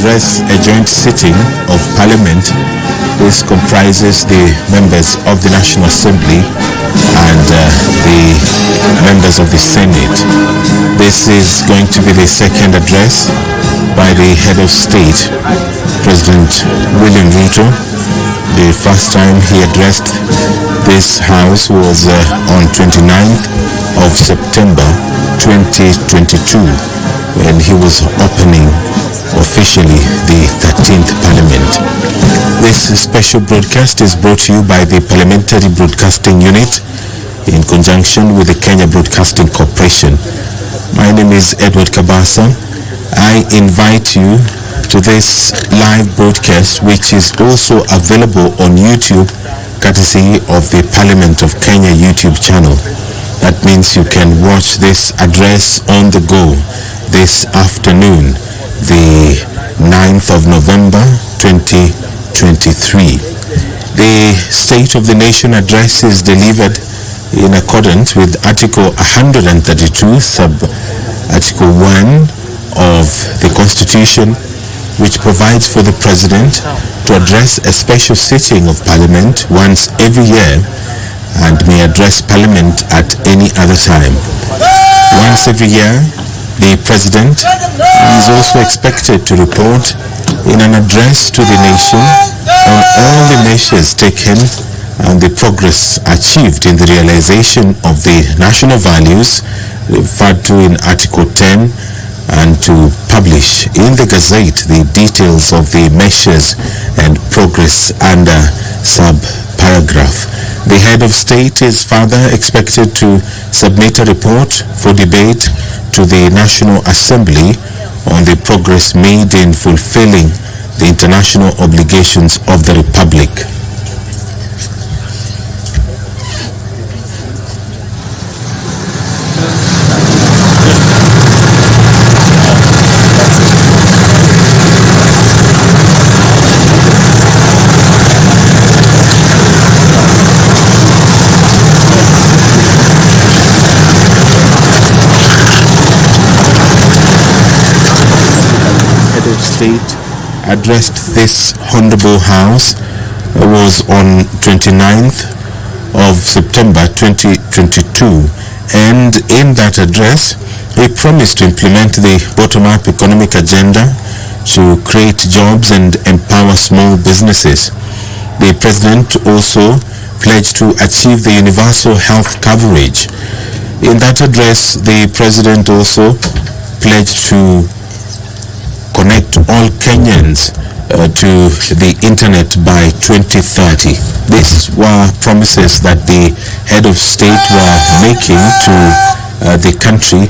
address a joint sitting of Parliament. This comprises the members of the National Assembly and the members of the Senate. This is going to be the second address by the head of state, President William Ruto. The first time he addressed this house was on 29th of September 2022 when he was opening officially the 13th Parliament. This special broadcast is brought to you by the Parliamentary Broadcasting Unit in conjunction with the Kenya Broadcasting Corporation. My name is Edward Kabasa. I invite you to this live broadcast, which is also available on YouTube courtesy of the Parliament of Kenya YouTube channel. That means you can watch this address on the go this afternoon, the 9th of November 2023. The State of the Nation address is delivered in accordance with Article 132, Sub-Article 1 of the Constitution, which provides for the President to address a special sitting of Parliament once every year and may address Parliament at any other time. Once every year, the President is also expected to report in an address to the nation on all the measures taken and the progress achieved in the realization of the national values referred to in Article 10, and to publish in the Gazette the details of the measures and progress under sub-paragraph. The head of state is further expected to submit a report for debate to the National Assembly on the progress made in fulfilling the international obligations of the Republic. State addressed this Honorable House was on 29th of September 2022, and in that address he promised to implement the bottom-up economic agenda to create jobs and empower small businesses. The President also pledged to achieve the universal health coverage. In that address, the President also pledged to connect all Kenyans to the internet by 2030. These were promises that the head of state were making to the country.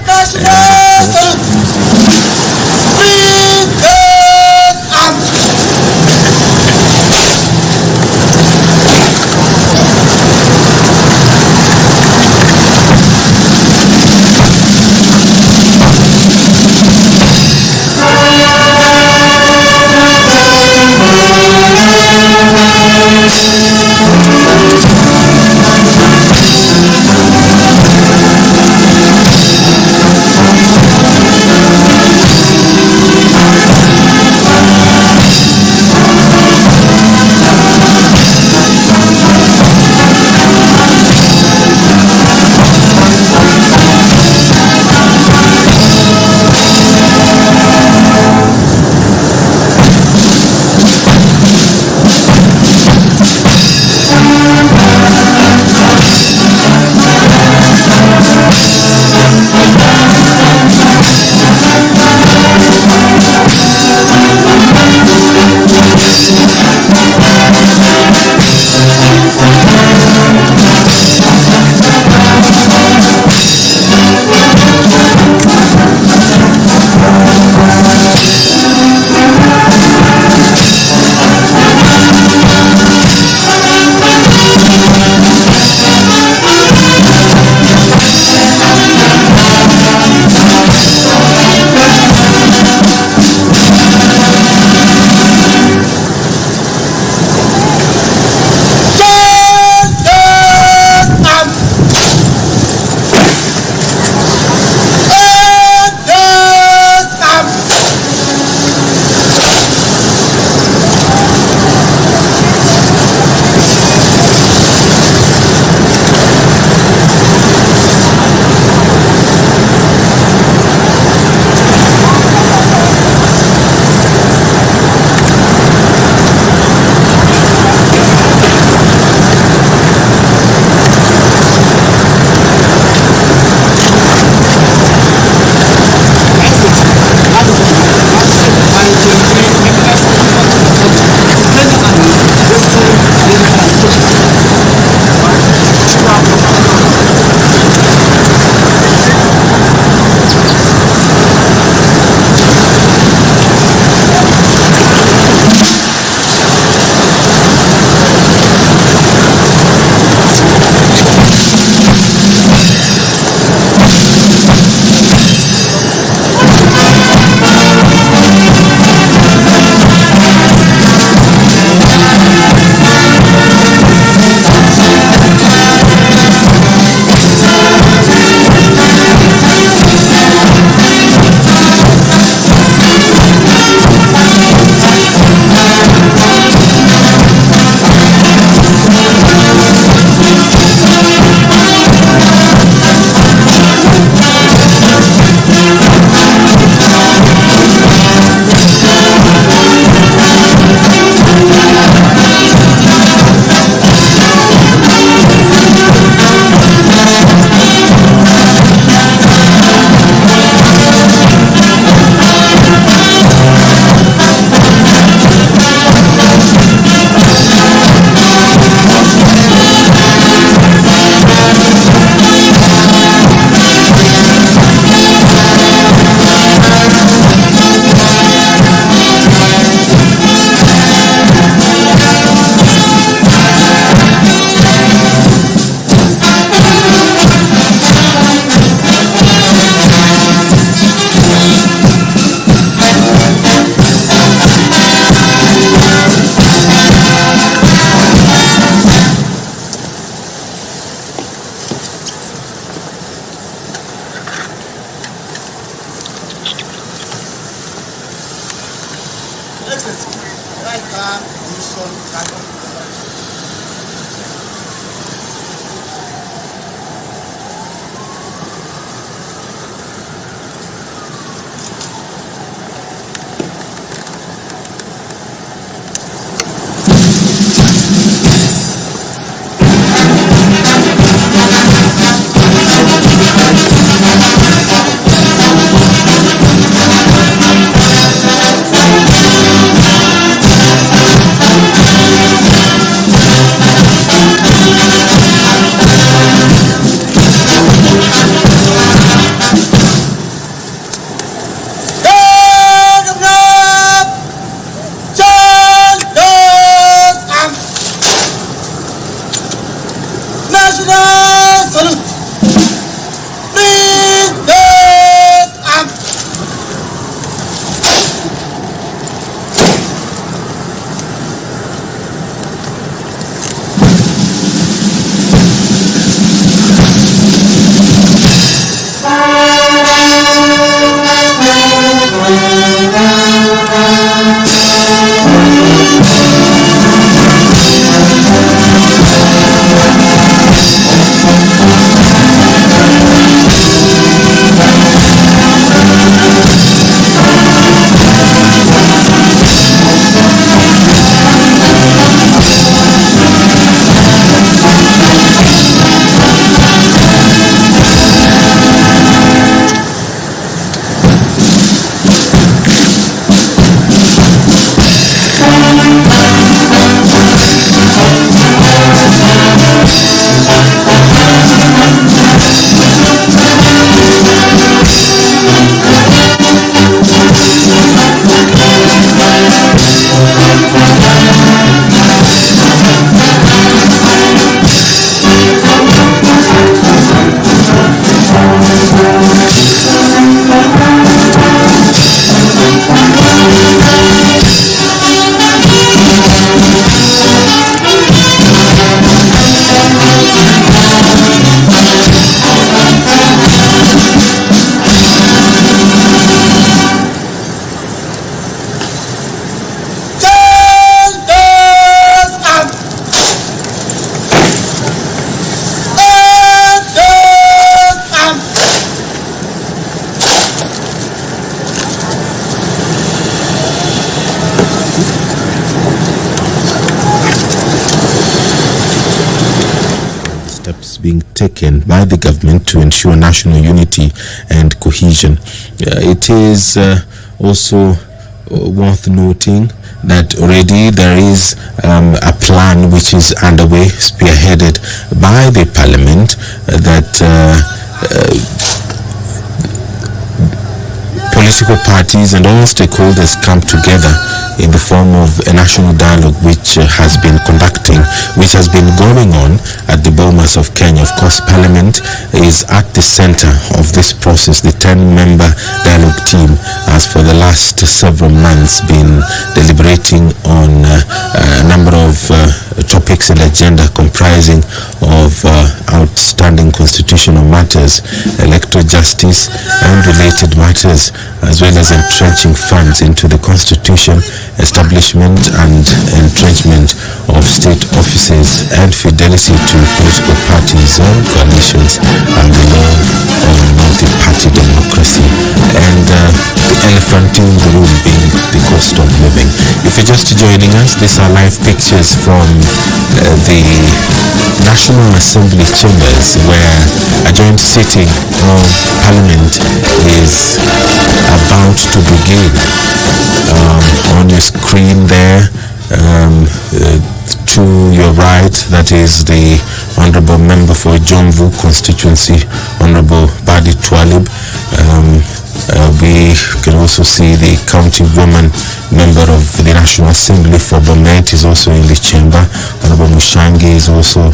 steps being taken by the government to ensure national unity and cohesion. It is also worth noting that already there is a plan which is underway, spearheaded by the parliament, that political parties and all stakeholders come together in the form of a national dialogue which has been going on at the Bomas of Kenya. Of course, Parliament is at the center of this process. The 10-member dialogue team has for the last several months been deliberating on a number of topics and agenda comprising of outstanding constitutional matters, electoral justice and related matters, as well as entrenching funds into the constitution, establishment and entrenchment of state offices, and fidelity to political parties and coalitions, and the law on multi-party democracy, and the elephant in the room being the cost of living. If you're just joining us, these are live pictures from the National Assembly chambers, where a joint sitting of Parliament is about to begin. On your screen there, to your right, that is the Honorable Member for Jomvu constituency, Honorable Badi Twalib. We can also see the county woman member of the National Assembly for Bomet is also in the chamber. Honorable Mushangi is also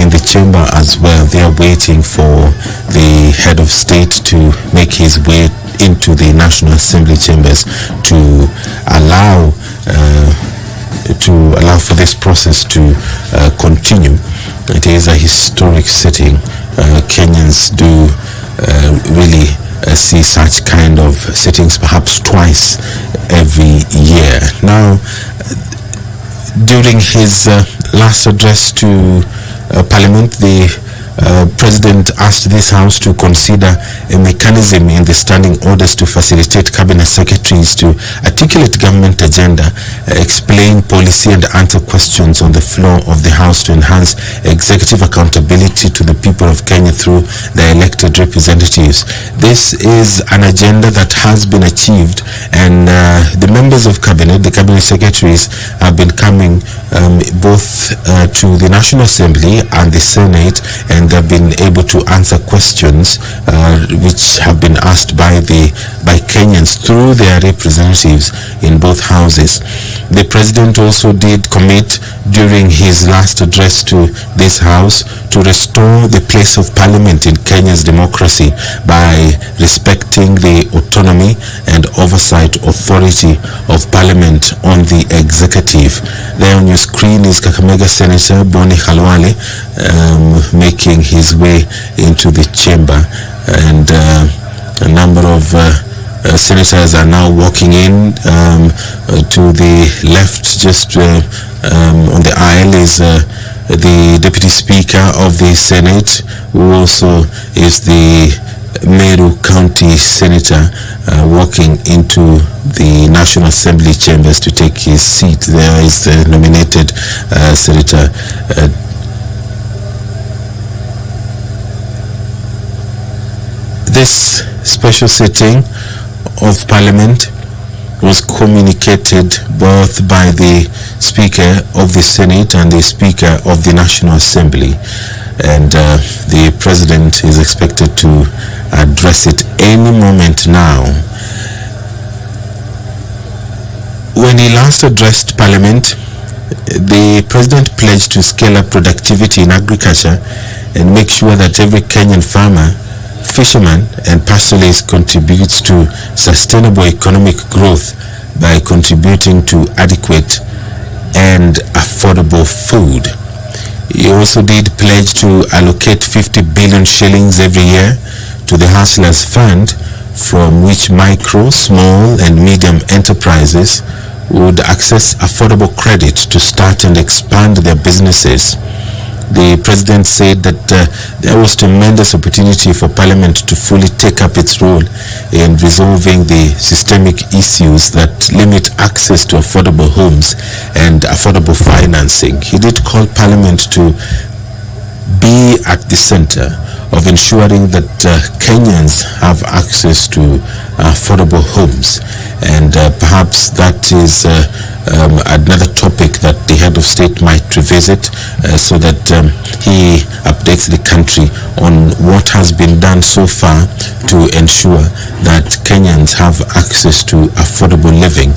in the chamber as well. They are waiting for the head of state to make his way into the National Assembly chambers to allow for this process to continue. It is a historic sitting. Kenyans do really see such kind of sittings perhaps twice every year. Now, during his last address to Parliament, the President asked this House to consider a mechanism in the standing orders to facilitate cabinet secretaries to articulate government agenda, explain policy and answer questions on the floor of the House to enhance executive accountability to the people of Kenya through their elected representatives. This is an agenda that has been achieved, and the members of cabinet, the cabinet secretaries, have been coming both to the National Assembly and the Senate, and they've been able to answer questions which have been asked by Kenyans through their representatives in both houses. The president also did commit during his last address to this House to restore the place of Parliament in Kenya's democracy by respecting the autonomy and oversight authority of Parliament on the executive. There on your screen is Kakamega Senator Boni Khalwale making his way into the chamber, and a number of senators are now walking in. To the left, just on the aisle, is the Deputy Speaker of the Senate, who also is the Meru County Senator, walking into the National Assembly chambers to take his seat. There is the nominated Senator This special sitting of Parliament was communicated both by the Speaker of the Senate and the Speaker of the National Assembly, and the President is expected to address it any moment now. When he last addressed Parliament, the President pledged to scale up productivity in agriculture and make sure that every Kenyan farmer, fisherman and pastoralist contributes to sustainable economic growth by contributing to adequate and affordable food. He also did pledge to allocate 50 billion shillings every year to the Hustlers Fund, from which micro, small and medium enterprises would access affordable credit to start and expand their businesses. The President said that there was tremendous opportunity for Parliament to fully take up its role in resolving the systemic issues that limit access to affordable homes and affordable financing. He did call Parliament to be at the center of ensuring that Kenyans have access to affordable homes. And perhaps that is another topic that the head of state might revisit, so that he updates the country on what has been done so far to ensure that Kenyans have access to affordable living.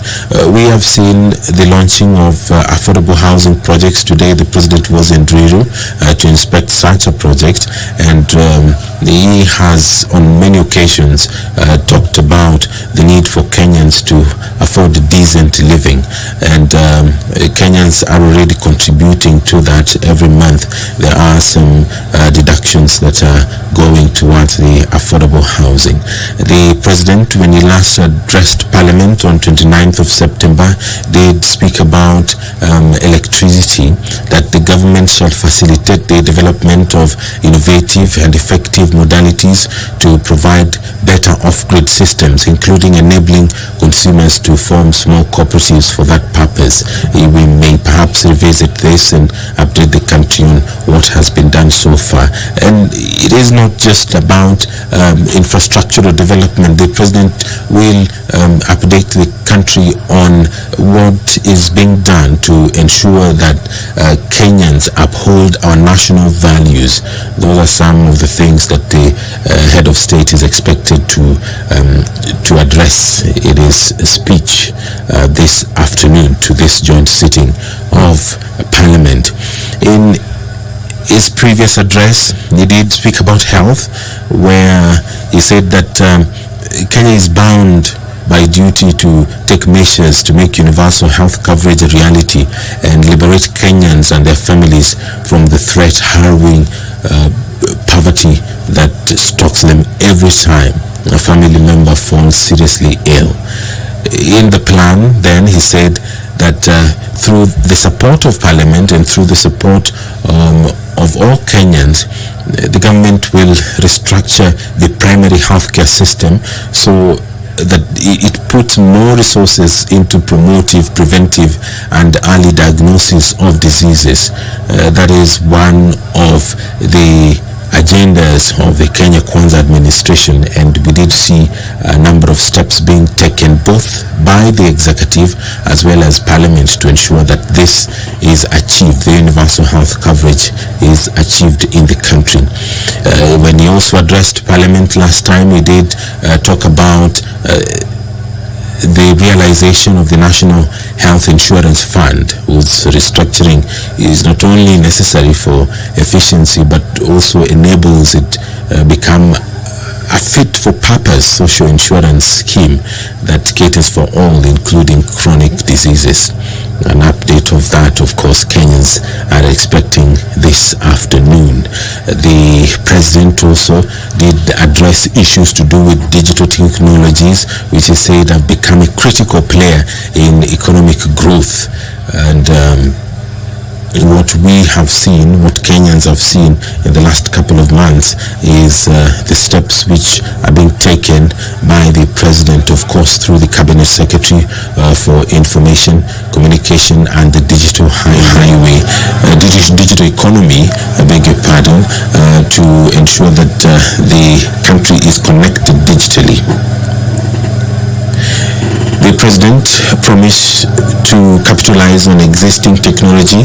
We have seen the launching of affordable housing projects. Today the president was in Ruto to inspect such a project, and he has on many occasions talked about the need for Kenyans to afford decent living, and Kenyans are already contributing to that. Every month there are some deductions that are going towards the affordable housing. The president, when he last addressed Parliament on 29th of September, did speak about electricity, that the government shall facilitate the development of innovative and effective modalities to provide better off-grid systems, including enabling consumers to form small cooperatives for that purpose. We may perhaps revisit this and update the country on what has been done so far. And it is not just about infrastructural development. The president will update the country on what is being done to ensure that Kenyans uphold our national values. Those are some of the things that the head of state is expected to address in his speech this afternoon to this joint sitting of Parliament. In his previous address, he did speak about health, where he said that Kenya is bound by duty to take measures to make universal health coverage a reality and liberate Kenyans and their families from the threat harrowing poverty that stalks them every time a family member falls seriously ill. In the plan, then, he said that through the support of Parliament and through the support of all Kenyans, the government will restructure the primary healthcare system so that it puts more resources into promotive, preventive and early diagnosis of diseases. That is one of the agendas of the Kenya Kwanza administration, and we did see a number of steps being taken both by the executive as well as Parliament to ensure that this is achieved, the universal health coverage is achieved in the country. When he also addressed Parliament last time, he did talk about the realization of the National Health Insurance Fund, whose restructuring is not only necessary for efficiency but also enables it become a fit-for-purpose social insurance scheme that caters for all, including chronic diseases. An update of that, of course, Kenyans are expecting this afternoon. The president also did address issues to do with digital technologies, which he said have become a critical player in economic growth. And what we have seen, what Kenyans have seen in the last couple of months is the steps which are being taken by the president, of course, through the cabinet secretary for information, communication and the digital highway, digital economy, I beg your pardon, to ensure that the country is connected digitally. The president promised to capitalize on existing technology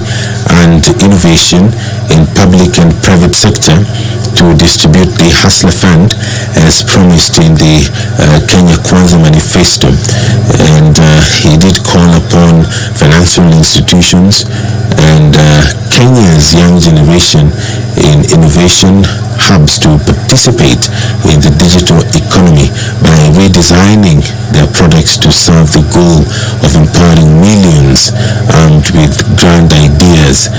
and innovation in public and private sector to distribute the Hustler Fund as promised in the Kenya Kwanza manifesto. And he did call upon financial institutions and Kenya's young generation in innovation hubs to participate in the digital economy by redesigning their products to serve the goal of empowering millions armed with grand ideas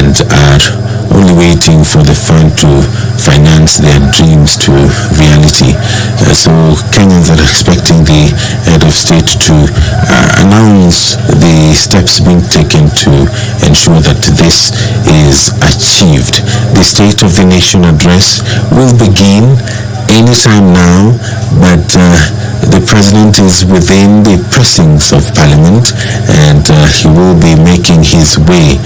and are only waiting for the fund to finance their dreams to reality. So Kenyans are expecting the head of state to announce the steps being taken to ensure that this is achieved. The State of the Nation address will begin anytime now, but the president is within the precincts of Parliament and he will be making his way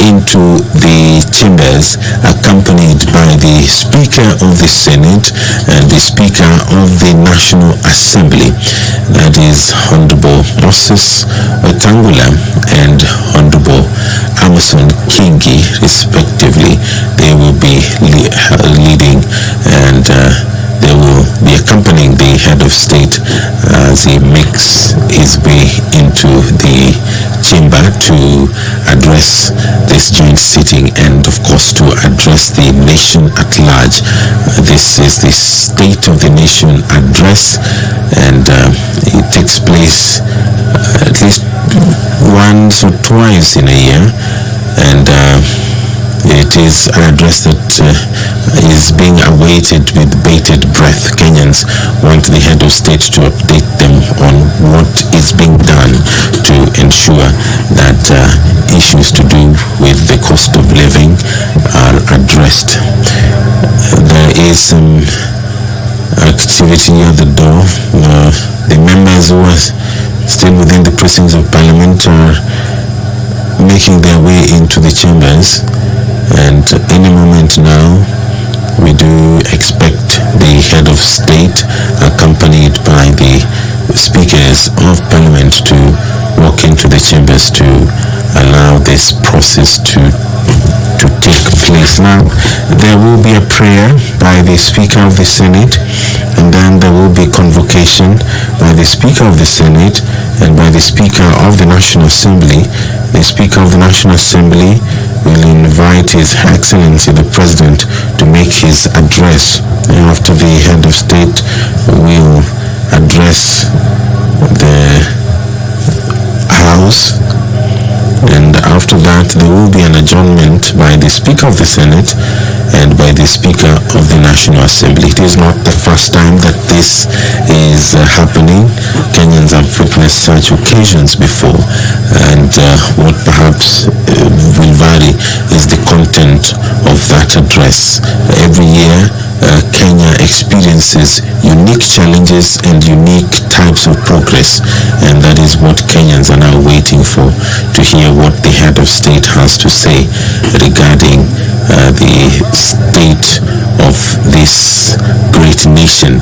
into the chambers, accompanied by the Speaker of the Senate and the Speaker of the National Assembly, that is Honorable Moses Wetangula and Honorable Amason Kingi, respectively. They will be leading and they will be accompanying the head of state as he makes his way into the chamber to address this joint sitting and of course to address the nation at large. This is the State of the Nation address, and it takes place at least once or twice in a year, and it is an address that is being awaited with bated breath. Kenyans want the head of state to update them on what is being done to ensure that issues to do with the cost of living are addressed. There is some activity at the door. The members who are still within the precincts of Parliament are making their way into the chambers, and any moment now we do expect the head of state, accompanied by the speakers of Parliament, to walk into the chambers to allow this process to take place. Now, there will be a prayer by the Speaker of the Senate, and then there will be convocation by the Speaker of the Senate and by the Speaker of the National Assembly. The Speaker of the National Assembly will invite His Excellency the President to make his address. And after the head of state will address the House, and after that there will be an adjournment by the Speaker of the Senate and by the Speaker of the National Assembly. It is not the first time that this is happening. Kenyans have witnessed such occasions before, and what perhaps will vary is the content of that address. Every year Kenya experiences unique challenges and unique types of progress, and that is what Kenyans are now waiting for, to hear what the head of state has to say regarding the state of this great nation.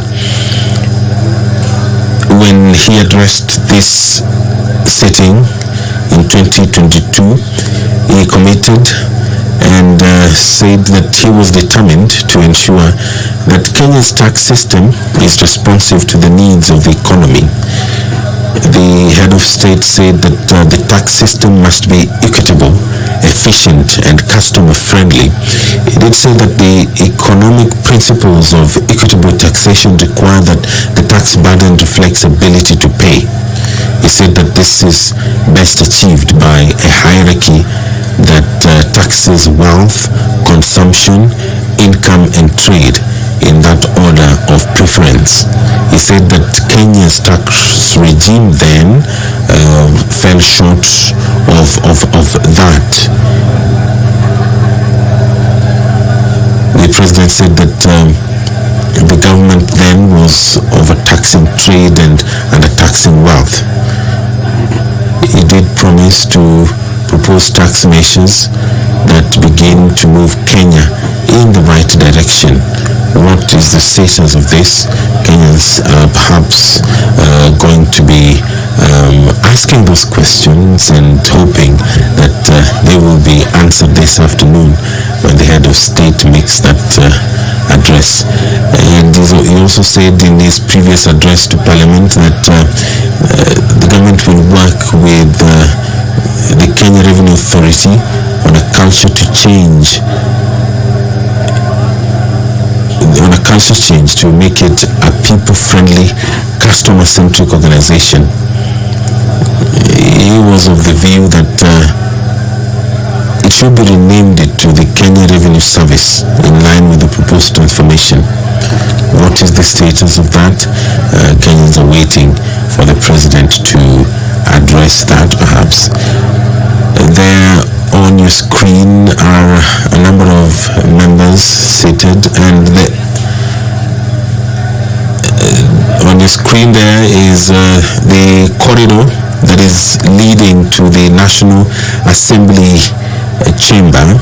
When he addressed this sitting in 2022, he committed and said that he was determined to ensure that Kenya's tax system is responsive to the needs of the economy. The head of state said that the tax system must be equitable, efficient, and customer-friendly. He did say that the economic principles of equitable taxation require that the tax burden reflects ability to pay. He said that this is best achieved by a hierarchy that taxes wealth, consumption, income, and trade in that order of preference. He said that Kenya's tax regime then fell short of that. The president said that the government then was overtaxing trade and undertaxing wealth. He did promise to propose tax measures that begin to move Kenya in the right direction. What is the status of this? Kenyans are perhaps going to be asking those questions and hoping that they will be answered this afternoon when the head of state makes that address. And he also said in his previous address to Parliament that the government will work with the Kenya Revenue Authority on a culture change to make it a people-friendly, customer-centric organization. He was of the view that it should be renamed to the Kenya Revenue Service in line with the proposed transformation. What is the status of that? Kenyans are waiting for the president to address that, perhaps. There on your screen are a number of members seated, and on your screen there is the corridor that is leading to the National Assembly chamber.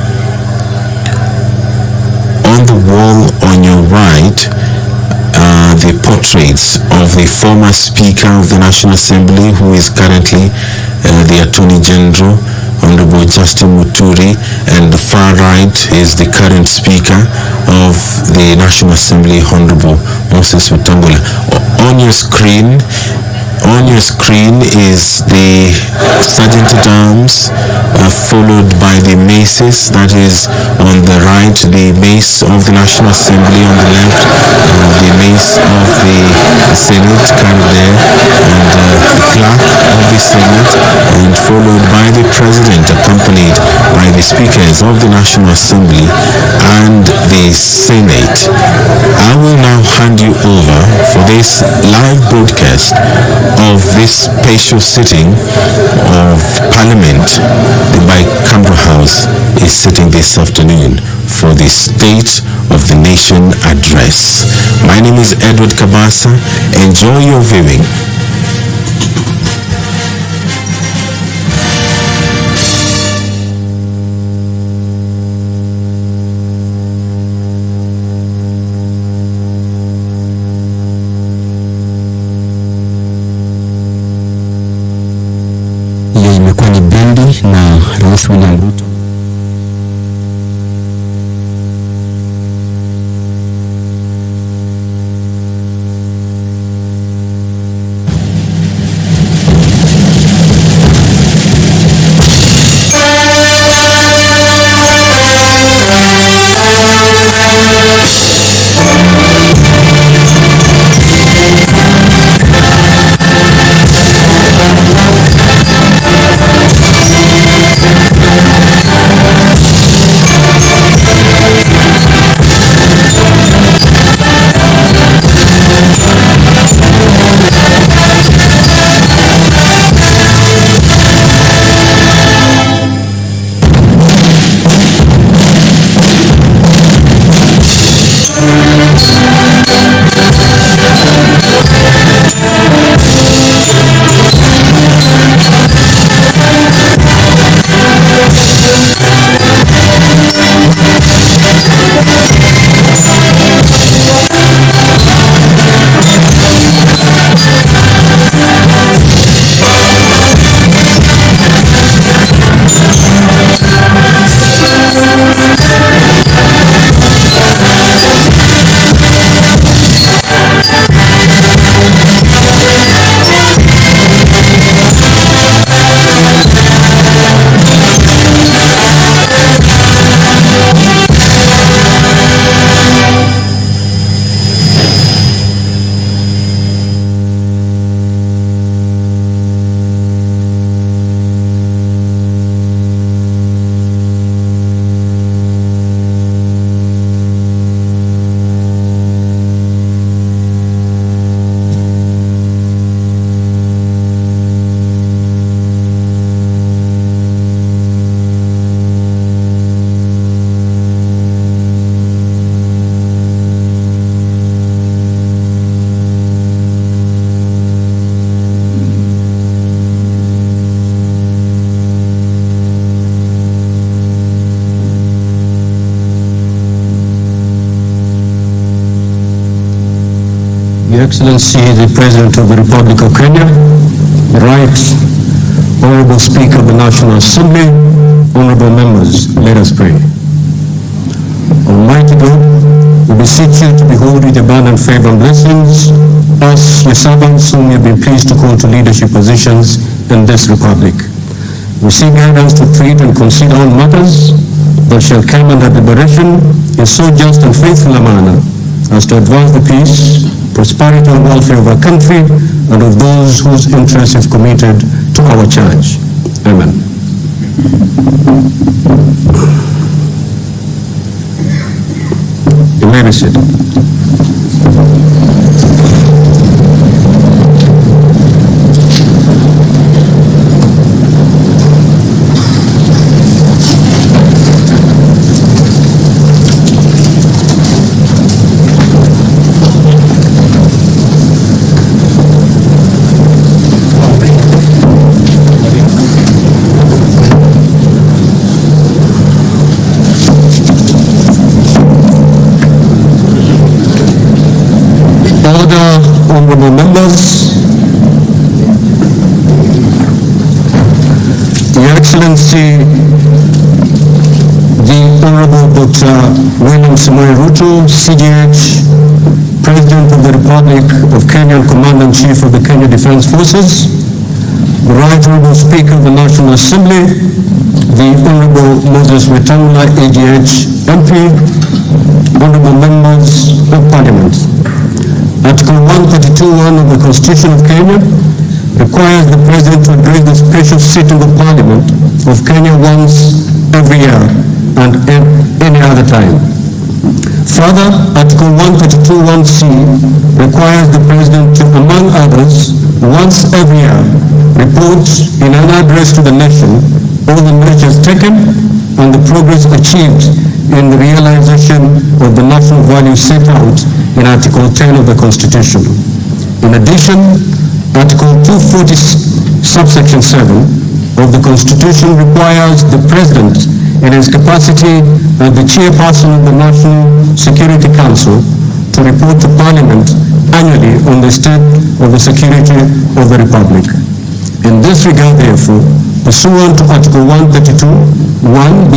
portraits of the former Speaker of the National Assembly, who is currently the Attorney General, Honorable Justin Muturi, and the far right is the current Speaker of the National Assembly, Honorable Moses Wetangula. On your screen is the Sergeant at Arms, followed by the maces. That is on the right, the mace of the National Assembly, on the left, the mace of the Senate carried there, and the clerk of the Senate, and followed by the President, accompanied by the Speakers of the National Assembly and the Senate. I will now hand you over for this live broadcast of this special sitting of Parliament. The bicameral House is sitting this afternoon for the State of the Nation address. My name is Edward Kabasa. Enjoy your viewing. Imekuwa ni bendi na Rais William Ruto Your Excellency, the President of the Republic of Kenya, Right Honorable Speaker of the National Assembly, honorable members, let us pray. Almighty God, we beseech you to behold with abundant favor and blessings us, your servants, whom you have been pleased to call to leadership positions in this republic. We seek guidance to treat and consider all matters that shall come under deliberation in so just and faithful a manner as to advance the peace, prosperity and welfare of our country and of those whose interests have committed to our charge. Amen. You may be seated. honorable members, Your Excellency, the Honorable Dr. William Samoei Ruto, CDH, President of the Republic of Kenya and Commander-in-Chief of the Kenya Defense Forces, the Right Honorable Speaker of the National Assembly, the Honorable Moses Wetangula, AGH, MP, Honorable Members of Parliament. Article 132(1) of the Constitution of Kenya requires the President to address the special sitting of Parliament of Kenya once every year and any other time. Further, Article 132(1)(c) requires the President to, among others, once every year, report in an address to the nation all the measures taken and the progress achieved in the realization of the national values set out in Article 10 of the Constitution. In addition, Article 240, subsection 7 of the Constitution requires the President, in his capacity as the chairperson of the National Security Council, to report to Parliament annually on the state of the security of the Republic. In this regard, therefore, pursuant to Article 132, 1B,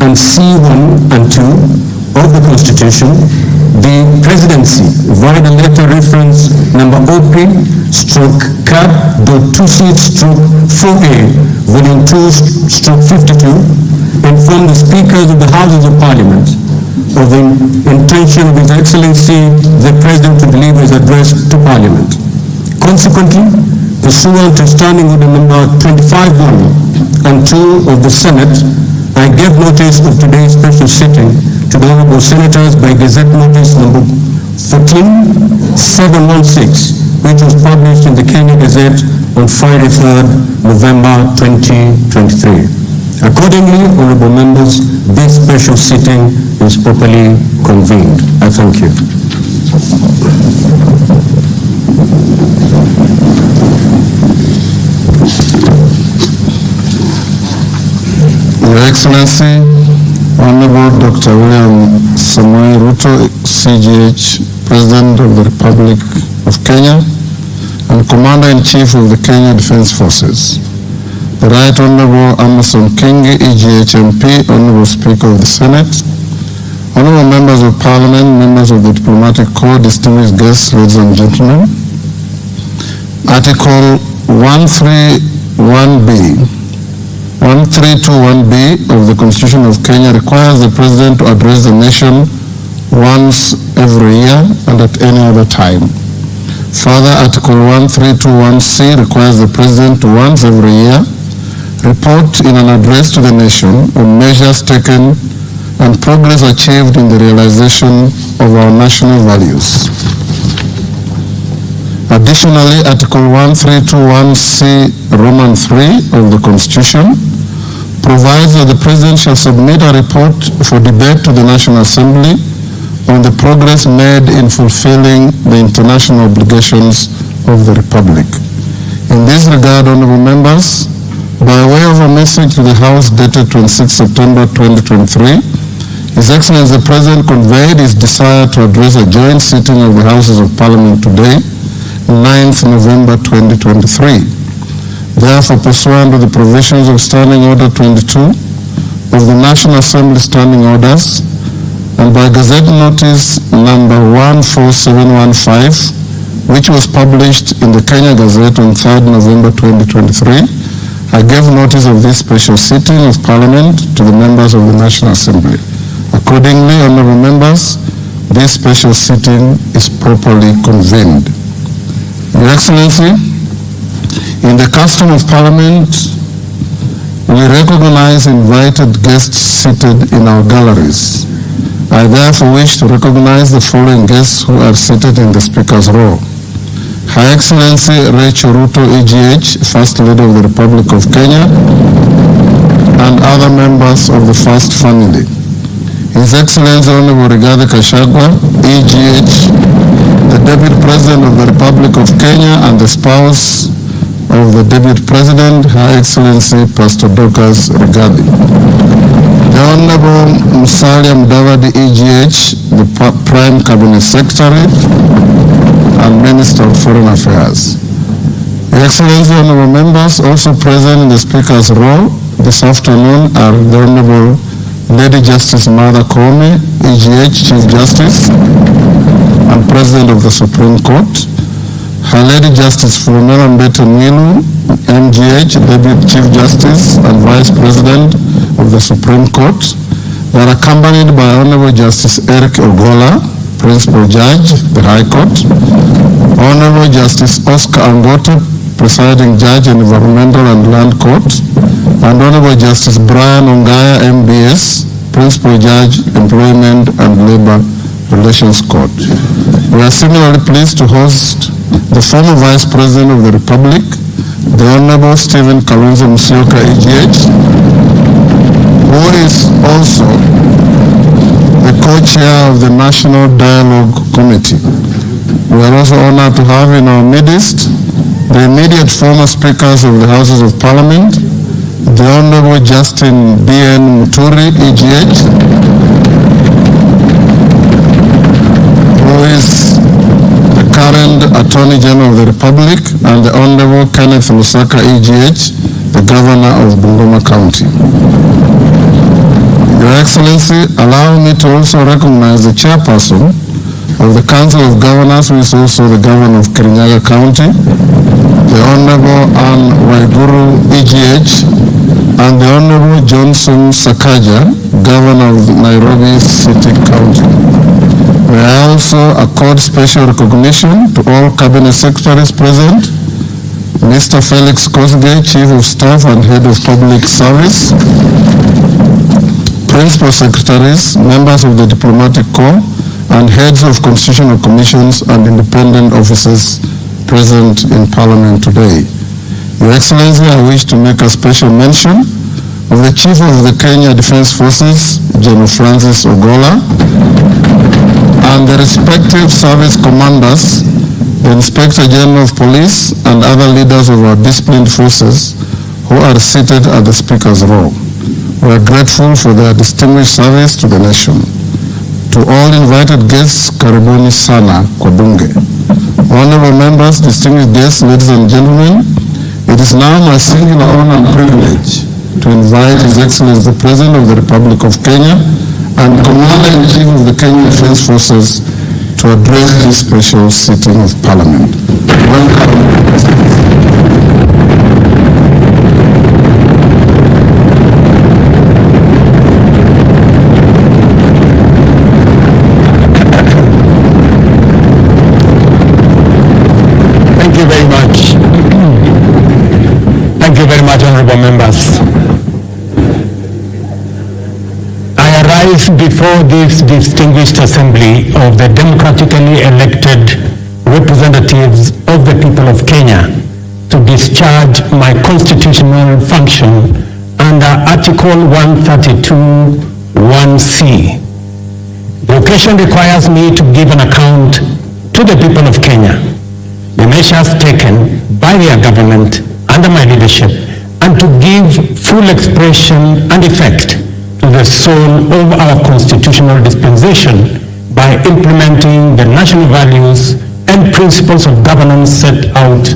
and C1 and 2 of the Constitution, the Presidency, via the letter reference number OP/CAB.2C/4A, Volume 2/52, informed the Speakers of the Houses of Parliament of the intention of His Excellency the President to deliver his address to Parliament. Consequently, pursuant to Standing Order number 25(1) and 2 of the Senate, I gave notice of today's special sitting to the Honorable Senators by Gazette Notice number 14716, which was published in the Kenya Gazette on Friday, 3rd November 2023. Accordingly, honorable members, this special sitting is properly convened. I thank you. Your Excellency, Honorable Dr. William Samoei Ruto, CGH, President of the Republic of Kenya and Commander-in-Chief of the Kenya Defense Forces. The Right Honorable Amason Kingi, EGH MP, Honorable Speaker of the Senate, Honorable Members of Parliament, members of the Diplomatic Corps, distinguished guests, ladies and gentlemen. Article 1321B of the Constitution of Kenya requires the President to address the nation once every year and at any other time. Further, Article 1321C requires the President to once every year report in an address to the nation on measures taken and progress achieved in the realization of our national values. Additionally, Article 1321C Roman 3 of the Constitution provides that the President shall submit a report for debate to the National Assembly on the progress made in fulfilling the international obligations of the Republic. In this regard, honorable members, by way of a message to the House dated 26 September 2023, His Excellency the President conveyed his desire to address a joint sitting of the Houses of Parliament today, 9th November 2023. Therefore, pursuant to the provisions of Standing Order 22 of the National Assembly Standing Orders, and by Gazette Notice number 14715, which was published in the Kenya Gazette on 3rd November 2023, I gave notice of this special sitting of Parliament to the members of the National Assembly. Accordingly, honorable members, this special sitting is properly convened. Your Excellency, in the custom of Parliament, we recognize invited guests seated in our galleries. I therefore wish to recognize the following guests who are seated in the Speaker's row. Her Excellency Rachel Ruto, EGH, First Lady of the Republic of Kenya, and other members of the First Family. His Excellency Honorable Rigathi Gachagua, EGH, the Deputy President of the Republic of Kenya and the spouse of the Deputy President, Her Excellency Pastor Dorcas Rigathi. The Honorable Musalia Mudavadi, EGH, the Prime Cabinet Secretary. and Minister of Foreign Affairs. Your Excellency, honorable members, also present in the Speaker's row this afternoon are the Honorable Lady Justice Martha Koome, EGH Chief Justice and President of the Supreme Court, Her Lady Justice Philomena Mwilu, MGH, Deputy Chief Justice and Vice President of the Supreme Court. They are accompanied by Honorable Justice Eric Ogola, Principal Judge, the High Court, Honorable Justice Oscar Angote, Presiding Judge in Environmental and Land Court, and Honorable Justice Brian Ongaya, MBS, Principal Judge, Employment and Labor Relations Court. We are similarly pleased to host the former Vice President of the Republic, the Honorable Stephen Kalonzo Musyoka, EGH, who is also the co-chair of the National Dialogue Committee. We are also honored to have in our midst the immediate former speakers of the Houses of Parliament, the Honorable Justin B.N. Muturi, EGH, who is the current Attorney General of the Republic, and the Honorable Kenneth Lusaka, EGH, the Governor of Bungoma County. Your Excellency, allow me to also recognize the Chairperson of the Council of Governors, who is also the Governor of Kirinyaga County, the Honorable Ann Waiguru, EGH, and the Honorable Johnson Sakaja, Governor of Nairobi City County. May I also accord special recognition to all Cabinet Secretaries present, Mr. Felix Kosgei, Chief of Staff and Head of Public Service, Principal Secretaries, members of the Diplomatic Corps, and heads of constitutional commissions and independent officers present in Parliament today. Your Excellency, I wish to make a special mention of the Chief of the Kenya Defense Forces, General Francis Ogola, and the respective service commanders, the Inspector General of Police, and other leaders of our disciplined forces who are seated at the Speaker's row. We are grateful for their distinguished service to the nation. To all invited guests, karibuni sana kwa bunge. Honorable members, distinguished guests, ladies and gentlemen, it is now my singular honor and privilege to invite His Excellency the President of the Republic of Kenya and Commander-in-Chief of the Kenya Defense Forces to address this special sitting of Parliament. Welcome. Honorable members, I arise before this distinguished assembly of the democratically elected representatives of the people of Kenya to discharge my constitutional function under Article 132(1)(c). The occasion requires me to give an account to the people of Kenya, the measures taken by their government under my leadership, and to give full expression and effect to the soul of our constitutional dispensation by implementing the national values and principles of governance set out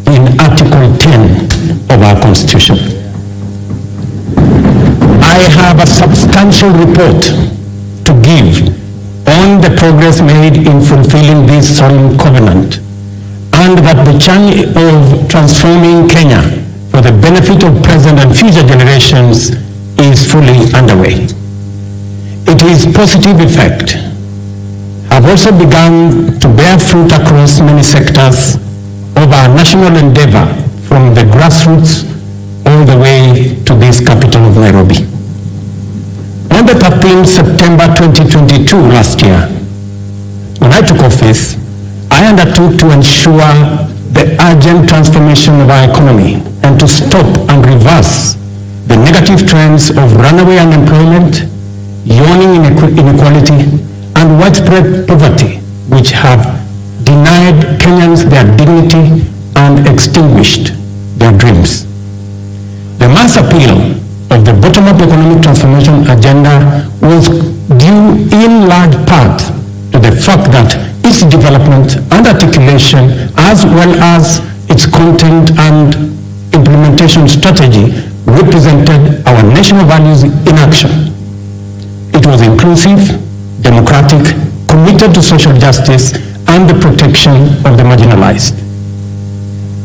in Article 10 of our Constitution. I have a substantial report to give on the progress made in fulfilling this solemn covenant, and that the journey of transforming Kenya for the benefit of present and future generations is fully underway. Its positive effect have also begun to bear fruit across many sectors of our national endeavor, from the grassroots all the way to this capital of Nairobi. On the 13th September 2022 last year, when I took office, I undertook to ensure the urgent transformation of our economy and to stop and reverse the negative trends of runaway unemployment, yawning inequality, and widespread poverty, which have denied Kenyans their dignity and extinguished their dreams. The mass appeal of the bottom-up economic transformation agenda was due in large part to the fact that its development and articulation, as well as its content and implementation strategy, represented our national values in action. It was inclusive, democratic, committed to social justice and the protection of the marginalized.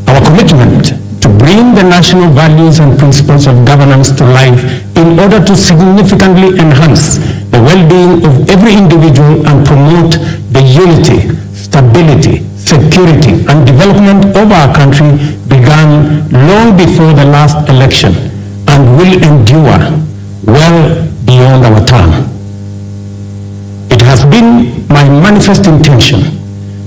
Our commitment to bring the national values and principles of governance to life in order to significantly enhance the well-being of every individual and promote the unity, stability, security, and development of our country began long before the last election and will endure well beyond our term. It has been my manifest intention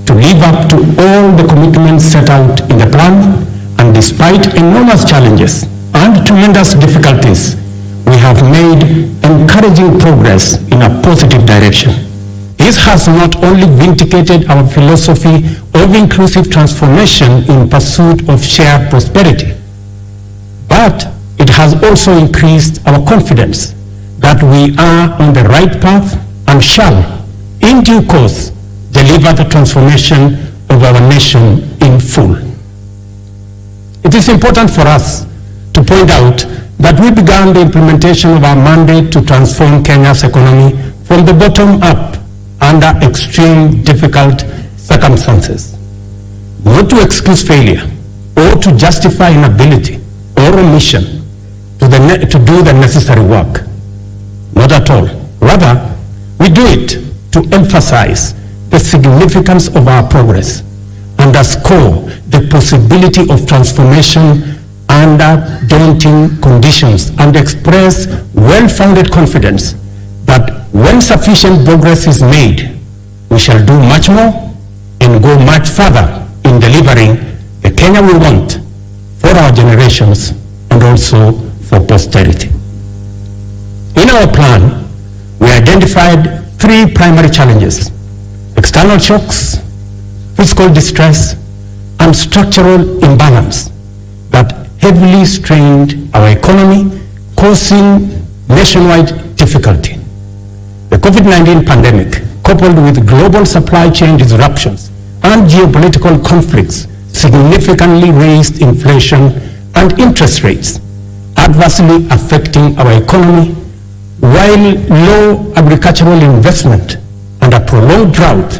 to live up to all the commitments set out in the plan, and despite enormous challenges and tremendous difficulties, we have made encouraging progress in a positive direction. This has not only vindicated our philosophy of inclusive transformation in pursuit of shared prosperity, but it has also increased our confidence that we are on the right path and shall, in due course, deliver the transformation of our nation in full. It is important for us to point out that we began the implementation of our mandate to transform Kenya's economy from the bottom up under extreme difficult circumstances, not to excuse failure or to justify inability or omission to do the necessary work. Not at all. Rather, we do it to emphasize the significance of our progress, underscore the possibility of transformation under daunting conditions, and express well-founded confidence that when sufficient progress is made, we shall do much more and go much further in delivering the Kenya we want for our generations and also for posterity. In our plan, we identified three primary challenges: external shocks, fiscal distress, and structural imbalance that heavily strained our economy, causing nationwide difficulty. The COVID-19 pandemic, coupled with global supply chain disruptions and geopolitical conflicts, significantly raised inflation and interest rates, adversely affecting our economy, while low agricultural investment and a prolonged drought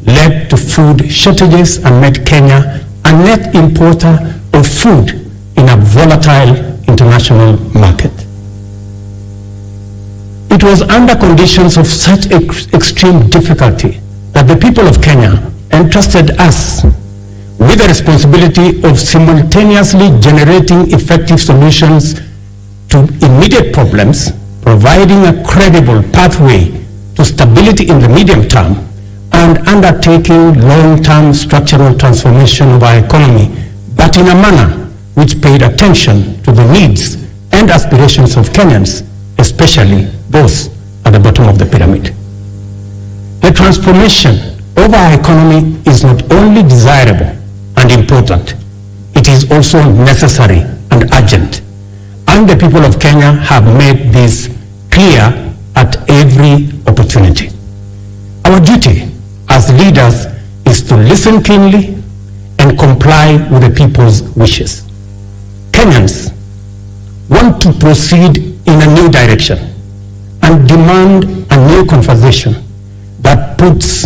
led to food shortages and made Kenya a net importer of food in a volatile international market. It was under conditions of such extreme difficulty that the people of Kenya entrusted us with the responsibility of simultaneously generating effective solutions to immediate problems, providing a credible pathway to stability in the medium term, and undertaking long-term structural transformation of our economy, but in a manner which paid attention to the needs and aspirations of Kenyans, especially those at the bottom of the pyramid. The transformation of our economy is not only desirable and important, it is also necessary and urgent. And the people of Kenya have made this clear at every opportunity. Our duty as leaders is to listen keenly and comply with the people's wishes. Kenyans want to proceed in a new direction and demand a new conversation that puts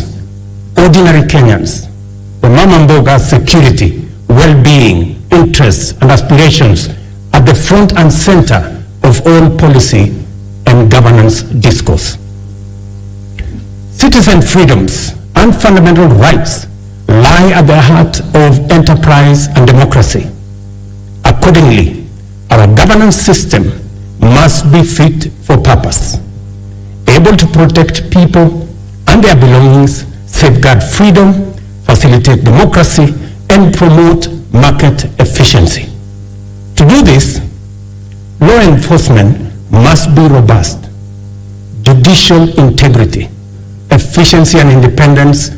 ordinary Kenyans, the mama mboga's security, well-being, interests, and aspirations at the front and center of all policy and governance discourse. Citizen freedoms and fundamental rights lie at the heart of enterprise and democracy. Accordingly, our governance system must be fit for purpose, able to protect people and their belongings, safeguard freedom, facilitate democracy, and promote market efficiency. To do this, law enforcement must be robust, judicial integrity, efficiency and independence,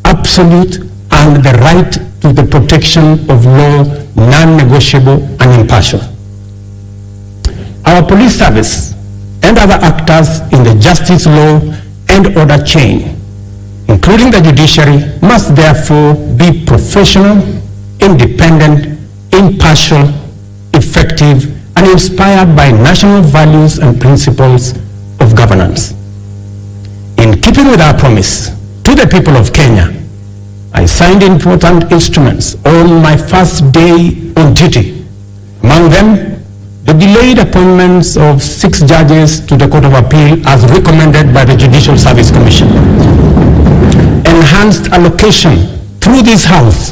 absolute, and the right to the protection of law non-negotiable and impartial. Our police service and other actors in the justice, law, and order chain, including the judiciary, must therefore be professional, independent, impartial, effective, and inspired by national values and principles of governance. In keeping with our promise to the people of Kenya, I signed important instruments on my first day on duty. Among them, the delayed appointments of 6 judges to the Court of Appeal as recommended by the Judicial Service Commission. Enhanced allocation through this House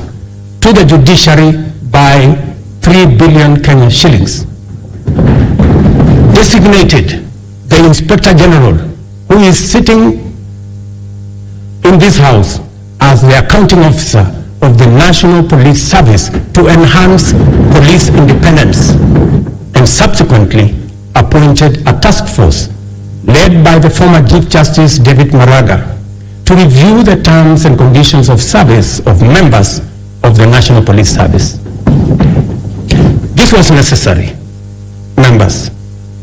to the judiciary by 3 billion Kenyan shillings. Designated the Inspector General, who is sitting in this House as the accounting officer of the National Police Service to enhance police independence, and subsequently appointed a task force led by the former Chief Justice David Maraga to review the terms and conditions of service of members of the National Police Service. This was necessary, members,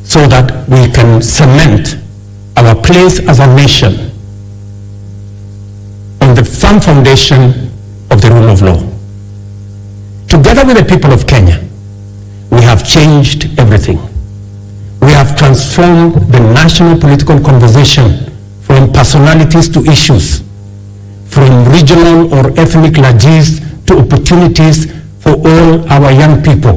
so that we can cement our place as a nation on the firm foundation of the rule of law. Together with the people of Kenya, we have changed everything. We have transformed the national political conversation from personalities to issues, from regional or ethnic largesse to opportunities for all our young people,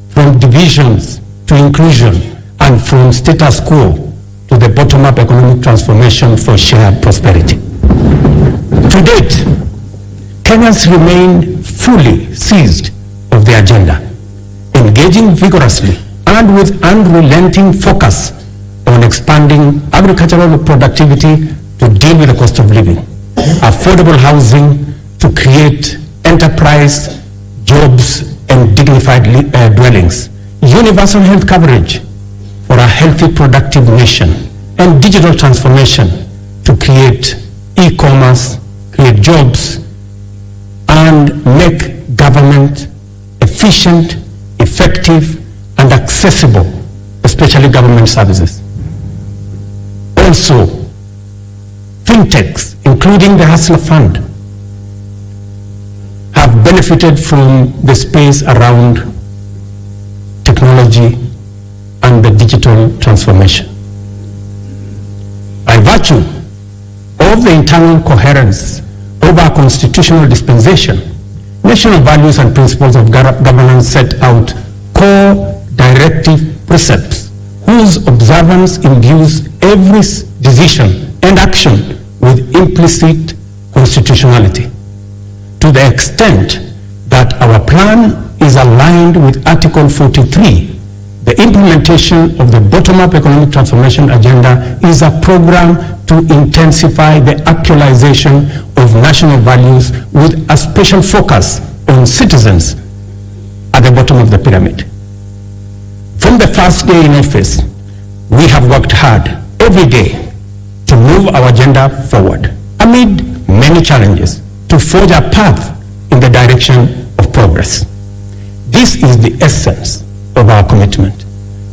from divisions to inclusion, and from status quo to the bottom-up economic transformation for shared prosperity. To date, Kenyans remain fully seized of the agenda, engaging vigorously and with unrelenting focus on expanding agricultural productivity to deal with the cost of living, affordable housing to create enterprise, jobs, and dignified dwellings, universal health coverage for a healthy, productive nation, and digital transformation to create e-commerce, create jobs, and make government efficient, effective, and accessible, especially government services. Also, fintechs, including the Hustler Fund, have benefited from the space around technology and the digital transformation. By virtue of the internal coherence of our constitutional dispensation, national values and principles of governance set out core directive precepts whose observance imbues every decision and action with implicit constitutionality. To the extent that our plan is aligned with Article 43, the implementation of the bottom-up economic transformation agenda is a program to intensify the actualization of national values with a special focus on citizens at the bottom of the pyramid. From the first day in office, we have worked hard every day to move our agenda forward amid many challenges to forge a path in the direction of progress. This is the essence of our commitment,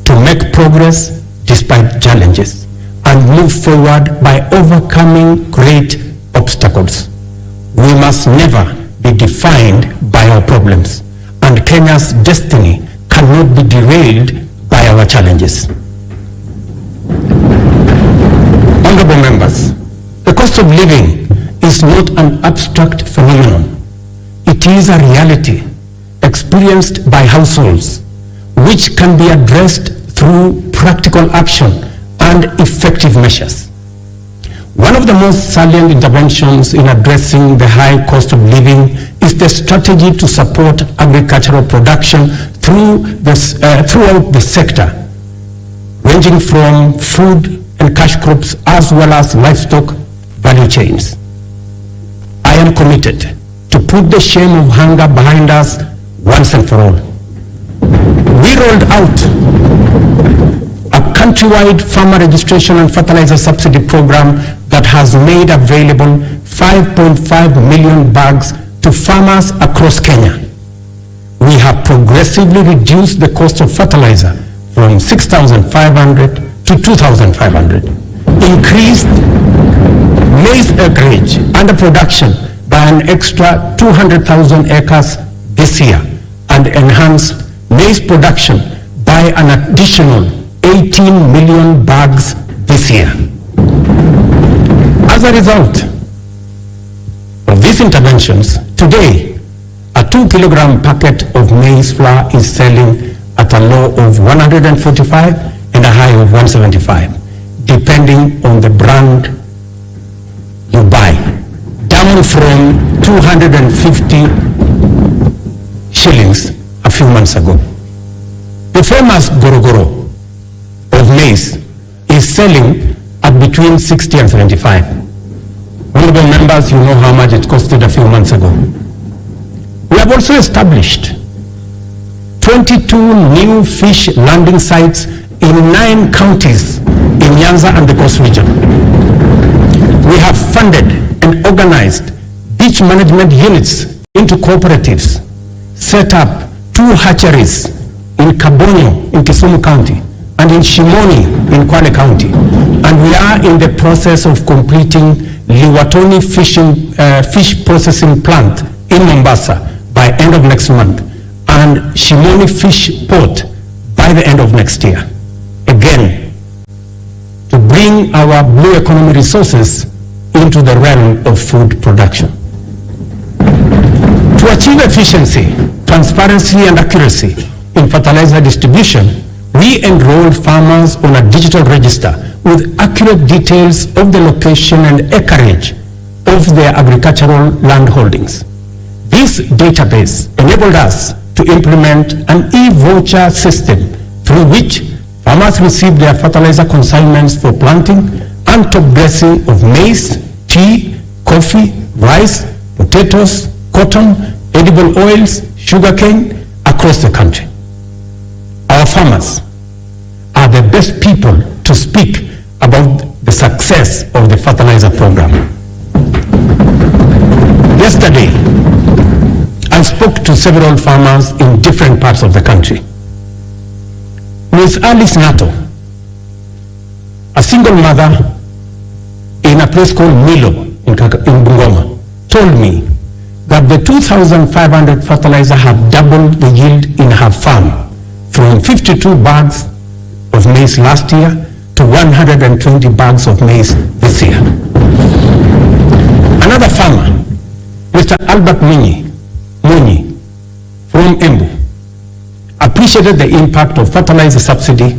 to make progress despite challenges and move forward by overcoming great obstacles. We must never be defined by our problems, and Kenya's destiny cannot be derailed by our challenges. Honorable members, the cost of living is not an abstract phenomenon. It is a reality experienced by households, which can be addressed through practical action and effective measures. One of the most salient interventions in addressing the high cost of living is the strategy to support agricultural production throughout the sector, ranging from food and cash crops as well as livestock value chains. I am committed to put the shame of hunger behind us once and for all. We rolled out a countrywide farmer registration and fertilizer subsidy program that has made available 5.5 million bags to farmers across Kenya. We have progressively reduced the cost of fertilizer from 6,500 to 2,500, increased maize acreage under production by an extra 200,000 acres this year and enhance maize production by an additional 18 million bags this year. As a result of these interventions, today a 2-kilogram packet of maize flour is selling at a low of 145 and a high of 175, depending on the brand you buy, down from 250 shillings a few months ago. The famous gorogoro of maize is selling at between 60 and 75. Honorable members, you know how much it costed a few months ago. We have also established 22 new fish landing sites in 9 counties in Nyanza and the Coast region. We have funded and organized beach management units into cooperatives, set up 2 hatcheries in Kabonyo in Kisumu County and in Shimoni in Kwale County. And we are in the process of completing Liwatoni fish processing plant in Mombasa by end of next month and Shimoni fish port by the end of next year. Again, to bring our blue economy resources into the realm of food production. To achieve efficiency, transparency and accuracy in fertilizer distribution, we enrolled farmers on a digital register with accurate details of the location and acreage of their agricultural land holdings. This database enabled us to implement an e-voucher system through which farmers receive their fertilizer consignments for planting and top dressing of maize, tea, coffee, rice, potatoes, cotton, edible oils, sugarcane across the country. Our farmers are the best people to speak about the success of the fertilizer program. Yesterday, I spoke to several farmers in different parts of the country. Ms. Alice Nato, a single mother in a place called Milo in Bungoma, told me that the 2,500 fertilizer had doubled the yield in her farm from 52 bags of maize last year to 120 bags of maize this year. Another farmer, Mr. Albert Ngunyi from Embu, appreciated the impact of fertilizer subsidy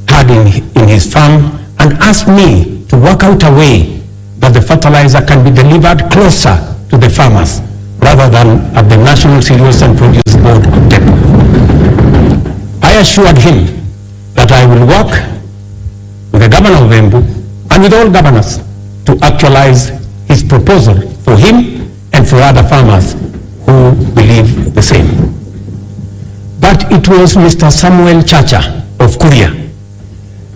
had in his farm and asked me to work out a way that the fertilizer can be delivered closer to the farmers rather than at the National Cereals and Produce Board depot. I assured him that I will work with the governor of Embu and with all governors to actualize his proposal for him and for other farmers who believe the same. But it was Mr. Samuel Chacha of Kuria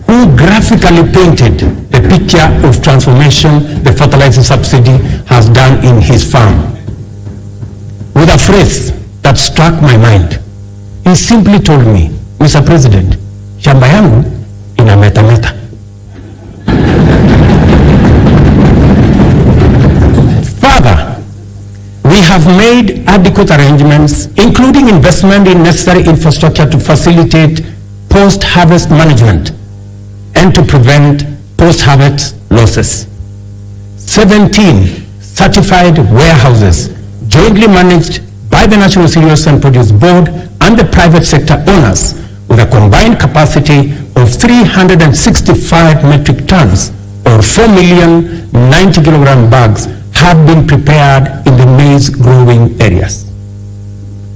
who graphically painted the picture of transformation the fertilizer subsidy has done in his farm. With a phrase that struck my mind, he simply told me, Mr. President, shamba yangu inametameta. Further, we have made adequate arrangements, including investment in necessary infrastructure to facilitate post-harvest management and to prevent post-harvest losses. 17 certified warehouses jointly managed by the National Cereals and Produce Board and the private sector owners with a combined capacity of 365 metric tons or 4,090,000 kilogram bags have been prepared in the maize growing areas.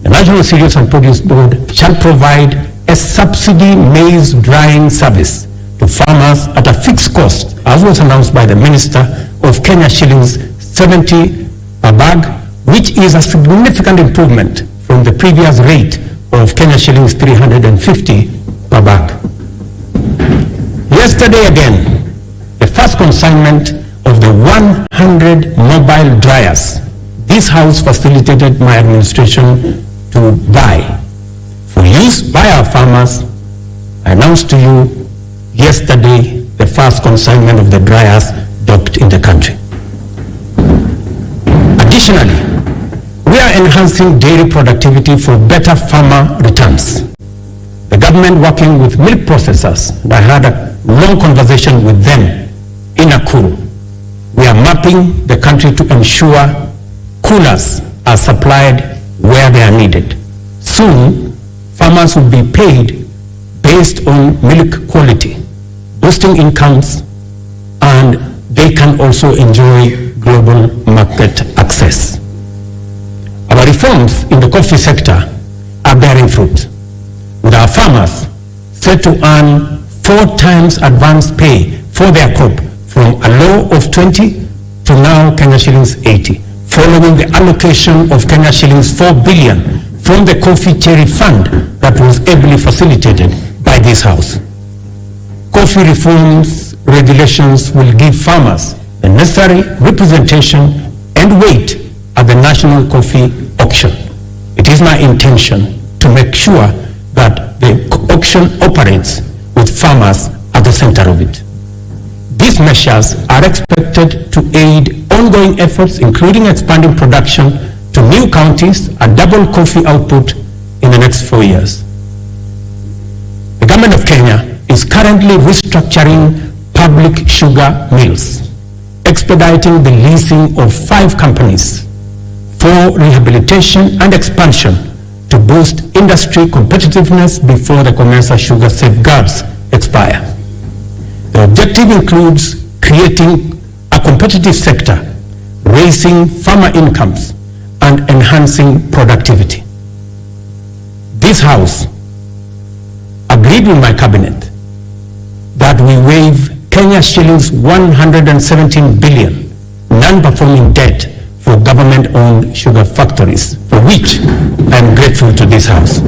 The National Cereals and Produce Board shall provide a subsidy maize drying service to farmers at a fixed cost, as was announced by the Minister, of Kenya shillings 70 per bag, which is a significant improvement from the previous rate of Kenya shillings 350 per bag. Yesterday again, the first consignment of the 100 mobile dryers this House facilitated my administration to buy for use by our farmers. I announced to you yesterday the first consignment of the dryers stocked in the country. Additionally, we are enhancing dairy productivity for better farmer returns. The government, working with milk processors, and I had a long conversation with them in Nakuru. We are mapping the country to ensure coolers are supplied where they are needed. Soon, farmers will be paid based on milk quality, boosting incomes, and they can also enjoy global market access. Our reforms in the coffee sector are bearing fruit, with our farmers set to earn 4 times advance pay for their crop, from a low of 20 to now Kenya shillings 80, following the allocation of Kenya shillings 4 billion from the Coffee Cherry Fund that was ably facilitated by this House. Coffee reforms regulations will give farmers the necessary representation and weight at the national coffee auction. It is my intention to make sure that the auction operates with farmers at the center of it. These measures are expected to aid ongoing efforts, including expanding production to new counties and double coffee output in the next 4 years. The government of Kenya is currently restructuring public sugar mills, expediting the leasing of 5 companies for rehabilitation and expansion to boost industry competitiveness before the Commercial Sugar Safeguards expire. The objective includes creating a competitive sector, raising farmer incomes, and enhancing productivity. This House agreed with my cabinet that we waive Kenya shillings 117 billion non-performing debt for government-owned sugar factories, for which I am grateful to this House.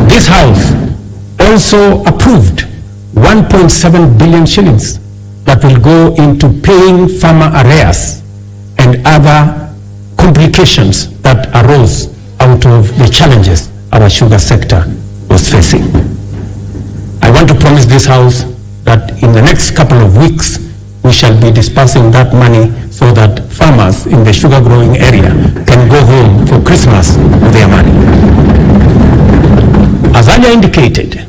This House also approved 1.7 billion shillings that will go into paying farmer arrears and other complications that arose out of the challenges our sugar sector was facing. I want to promise this House that in the next couple of weeks, we shall be dispersing that money so that farmers in the sugar growing area can go home for Christmas with their money. As earlier indicated,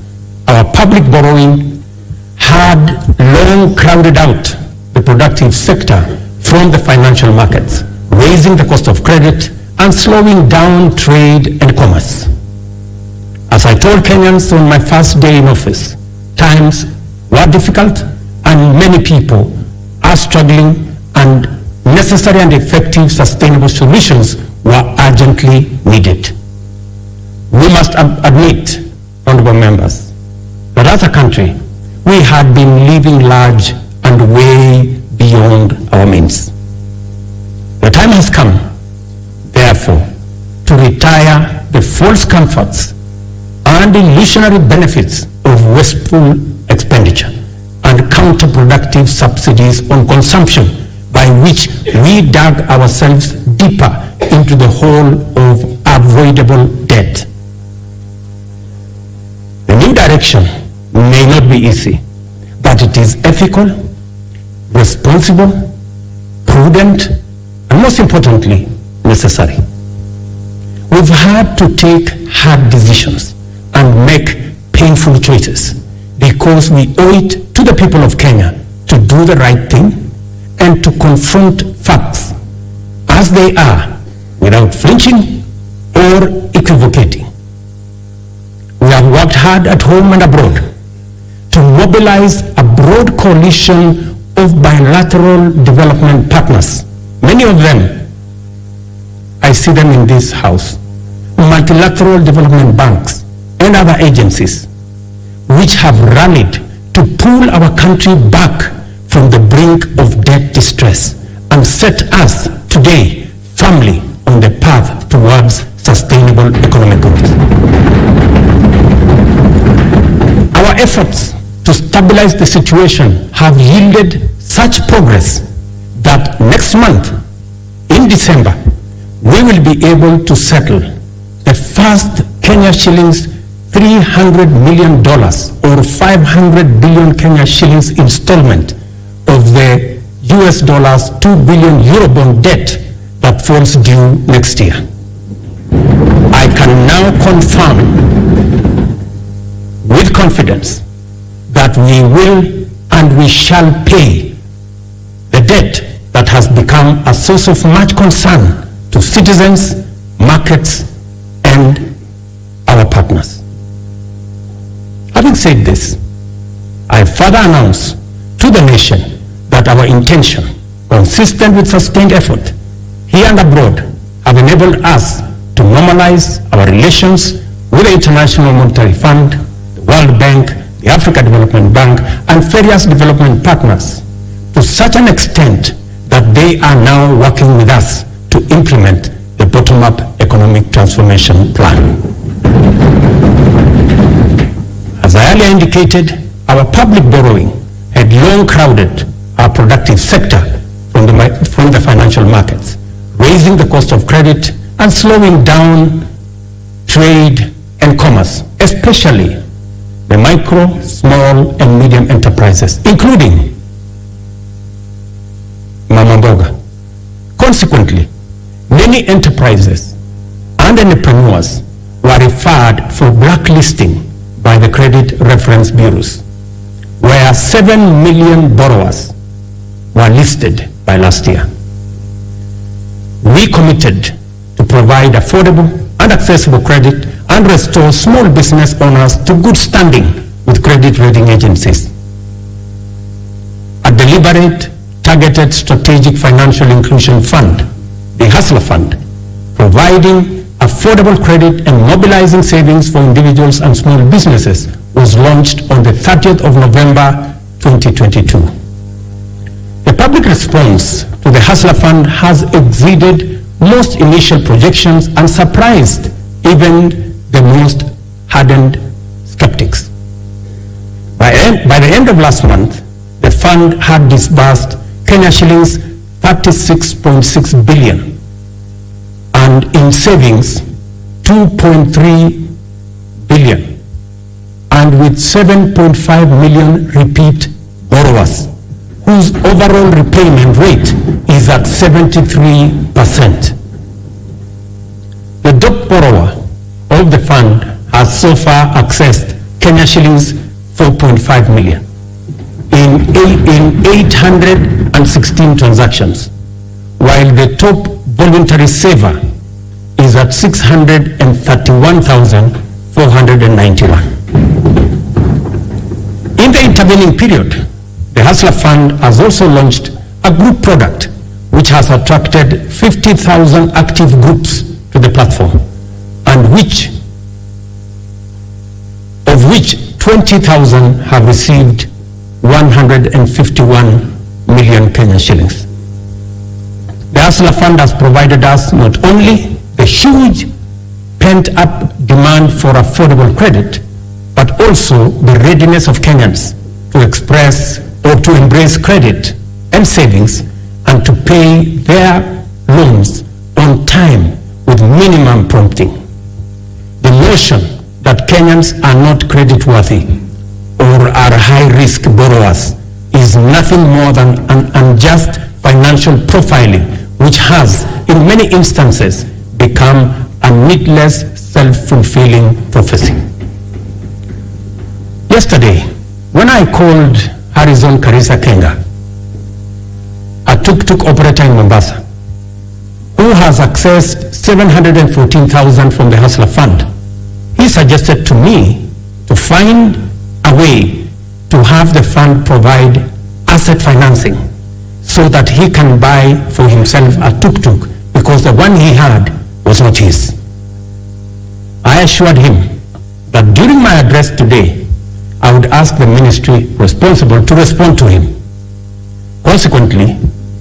our public borrowing had long crowded out the productive sector from the financial markets, raising the cost of credit and slowing down trade and commerce. As I told Kenyans on my first day in office, times were difficult and many people are struggling, and necessary and effective sustainable solutions were urgently needed. We must admit, honorable members, that as a country, we had been living large and way beyond our means. The time has come, therefore, to retire the false comforts and illusionary benefits of wasteful expenditure and counterproductive subsidies on consumption, by which we dug ourselves deeper into the hole of avoidable debt. The new direction may not be easy, but it is ethical, responsible, prudent, and most importantly, necessary. We've had to take hard decisions and make painful choices because we owe it to the people of Kenya to do the right thing and to confront facts as they are without flinching or equivocating. We have worked hard at home and abroad to mobilize a broad coalition of bilateral development partners. Many of them, I see them in this House, multilateral development banks and other agencies, which have rallied to pull our country back from the brink of debt distress and set us today firmly on the path towards sustainable economic growth. Our efforts to stabilize the situation have yielded such progress that next month, in December, we will be able to settle the first Kenya shillings $300 million or 500 billion Kenya shillings installment of the US dollars 2 billion Eurobond debt that falls due next year. I can now confirm with confidence that we will and we shall pay the debt that has become a source of much concern to citizens, markets, and our partners. Having said this, I further announce to the nation that our intention, consistent with sustained effort here and abroad, have enabled us to normalize our relations with the International Monetary Fund, the World Bank, the Africa Development Bank, and various development partners to such an extent that they are now working with us to implement the bottom-up economic transformation plan. As I earlier indicated, our public borrowing had long crowded our productive sector from the financial markets, raising the cost of credit and slowing down trade and commerce, especially the micro, small, and medium enterprises, including Mama Mboga. Consequently, many enterprises and entrepreneurs were referred for blacklisting by the credit reference bureaus, where 7 million borrowers were listed by last year. We committed to provide affordable and accessible credit and restore small business owners to good standing with credit rating agencies. A deliberate, targeted strategic financial inclusion fund, the Hustler Fund, providing affordable credit and mobilizing savings for individuals and small businesses, was launched on the 30th of November 2022. The public response to the Hustler Fund has exceeded most initial projections and surprised even the most hardened skeptics. By the end of last month, the fund had disbursed Kenya shillings 36.6 billion and in savings 2.3 billion, and with 7.5 million repeat borrowers, whose overall repayment rate is at 73%. The top borrower of the fund has so far accessed Kenya shillings 4.5 million in 816 transactions, while the top voluntary saver is at 631,491. In the intervening period, the Hustler Fund has also launched a group product which has attracted 50,000 active groups to the platform, and of which 20,000 have received 151 million Kenyan shillings. The Hustler Fund has provided us not only the huge pent-up demand for affordable credit, but also the readiness of Kenyans to express or to embrace credit and savings and to pay their loans on time with minimum prompting. The notion that Kenyans are not creditworthy or are high-risk borrowers is nothing more than an unjust financial profiling, which has, in many instances, become a needless, self-fulfilling prophecy. Yesterday, when I called Harrison Karisa Kenga, a tuk-tuk operator in Mombasa, who has accessed 714,000 from the Hustler Fund, he suggested to me to find a way to have the fund provide asset financing so that he can buy for himself a tuk-tuk because the one he had was not his. I assured him that during my address today, I would ask the ministry responsible to respond to him. Consequently,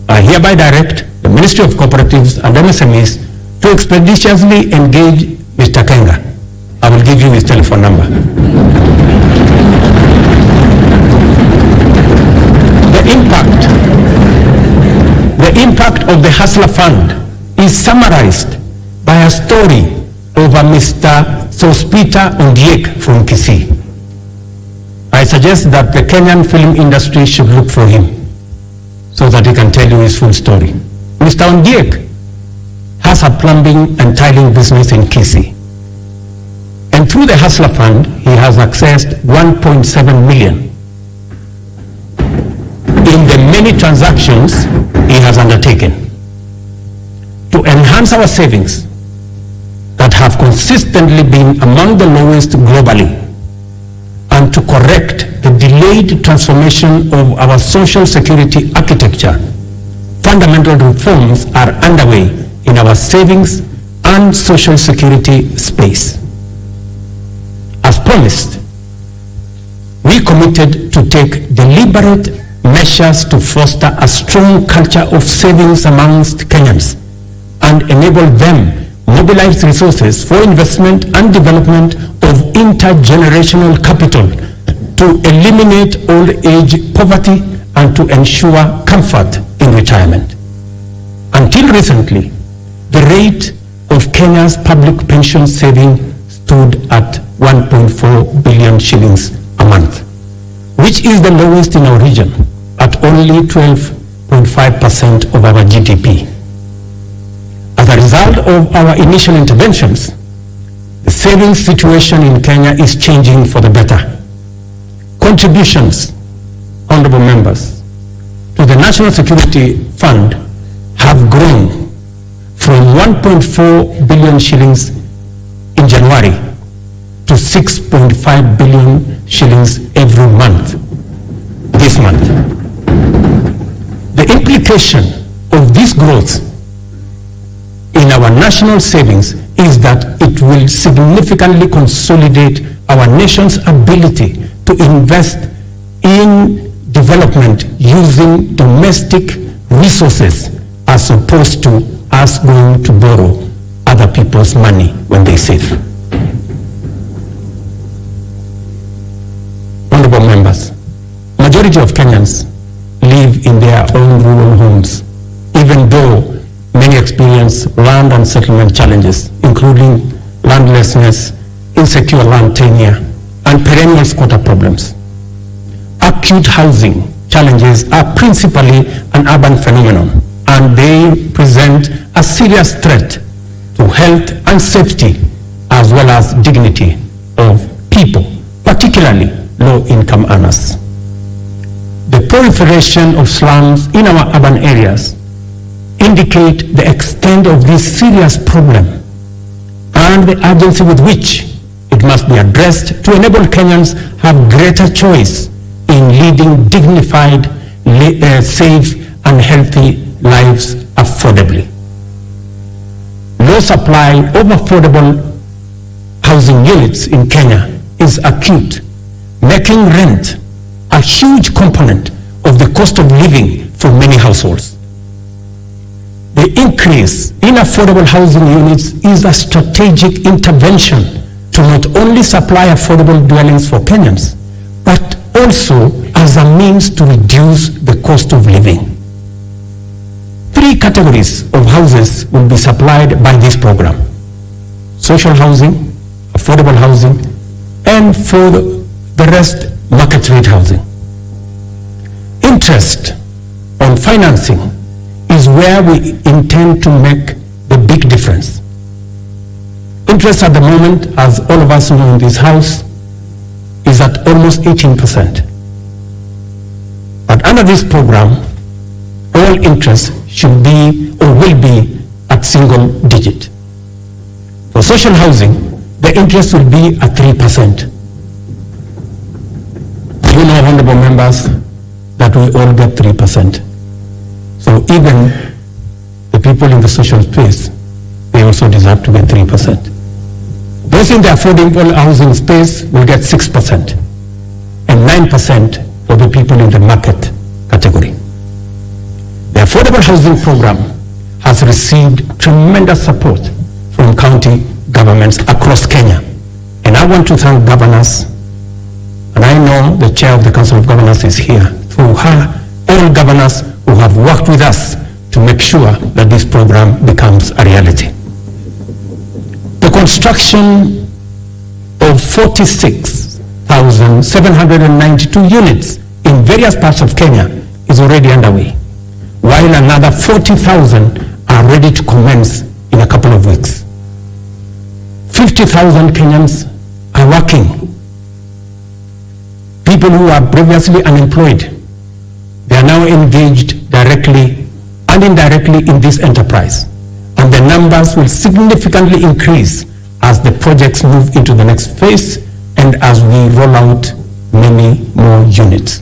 I hereby direct the Ministry of Cooperatives and MSMEs to expeditiously engage Mr. Kenga. I will give you his telephone number. The impact of the Hustler Fund is summarized by a story of a Mr. Sospita Ondiek from Kisii. I suggest that the Kenyan film industry should look for him. so that he can tell you his full story. Mr. Ondiek has a plumbing and tiling business in Kisii. And through the Hustler Fund, he has accessed 1.7 million in the many transactions he has undertaken to enhance our savings that have consistently been among the lowest globally, and to correct the delayed transformation of our social security architecture. Fundamental reforms are underway in our savings and social security space. As promised, we committed to take deliberate measures to foster a strong culture of savings amongst Kenyans and enable them mobilize resources for investment and development of intergenerational capital to eliminate old age poverty and to ensure comfort in retirement. Until recently, the rate of Kenya's public pension saving stood at 1.4 billion shillings a month, which is the lowest in our region at only 12.5% of our GDP. As a result of our initial interventions, the savings situation in Kenya is changing for the better. Contributions, honorable members, to the National Security Fund have grown from 1.4 billion shillings in January to 6.5 billion shillings every month, this month. The implication of this growth in our national savings is that it will significantly consolidate our nation's ability to invest in development using domestic resources as opposed to us going to borrow other people's money when they save. Honorable members, majority of Kenyans live in their own rural homes, even though many experience land and settlement challenges, including landlessness, insecure land tenure, and perennial squatter problems. Acute housing challenges are principally an urban phenomenon, and they present a serious threat to health and safety, as well as dignity of people, particularly low-income earners. The proliferation of slums in our urban areas indicate the extent of this serious problem and the urgency with which it must be addressed to enable Kenyans have greater choice in leading dignified, safe and healthy lives affordably. Low supply of affordable housing units in Kenya is acute, making rent a huge component of the cost of living for many households. The increase in affordable housing units is a strategic intervention to not only supply affordable dwellings for Kenyans, but also as a means to reduce the cost of living. 3 categories of houses will be supplied by this program: social housing, affordable housing, and for the rest, market rate housing. Interest on financing is where we intend to make the big difference. Interest at the moment, as all of us know in this house, is at almost 18%. But under this program, all interest should be or will be at single digit. For social housing, the interest will be at 3%. You know, honorable members, that we all get 3%. So even the people in the social space, they also deserve to get 3%. Those in the affordable housing space will get 6% and 9% for the people in the market category. The affordable housing program has received tremendous support from county governments across Kenya. And I want to thank governors, and I know the chair of the Council of Governors is here, through her, all governors who have worked with us to make sure that this program becomes a reality. The construction of 46,792 units in various parts of Kenya is already underway, while another 40,000 are ready to commence in a couple of weeks. 50,000 Kenyans are working. People who are previously unemployed, they are now engaged directly and indirectly in this enterprise. And the numbers will significantly increase as the projects move into the next phase and as we roll out many more units.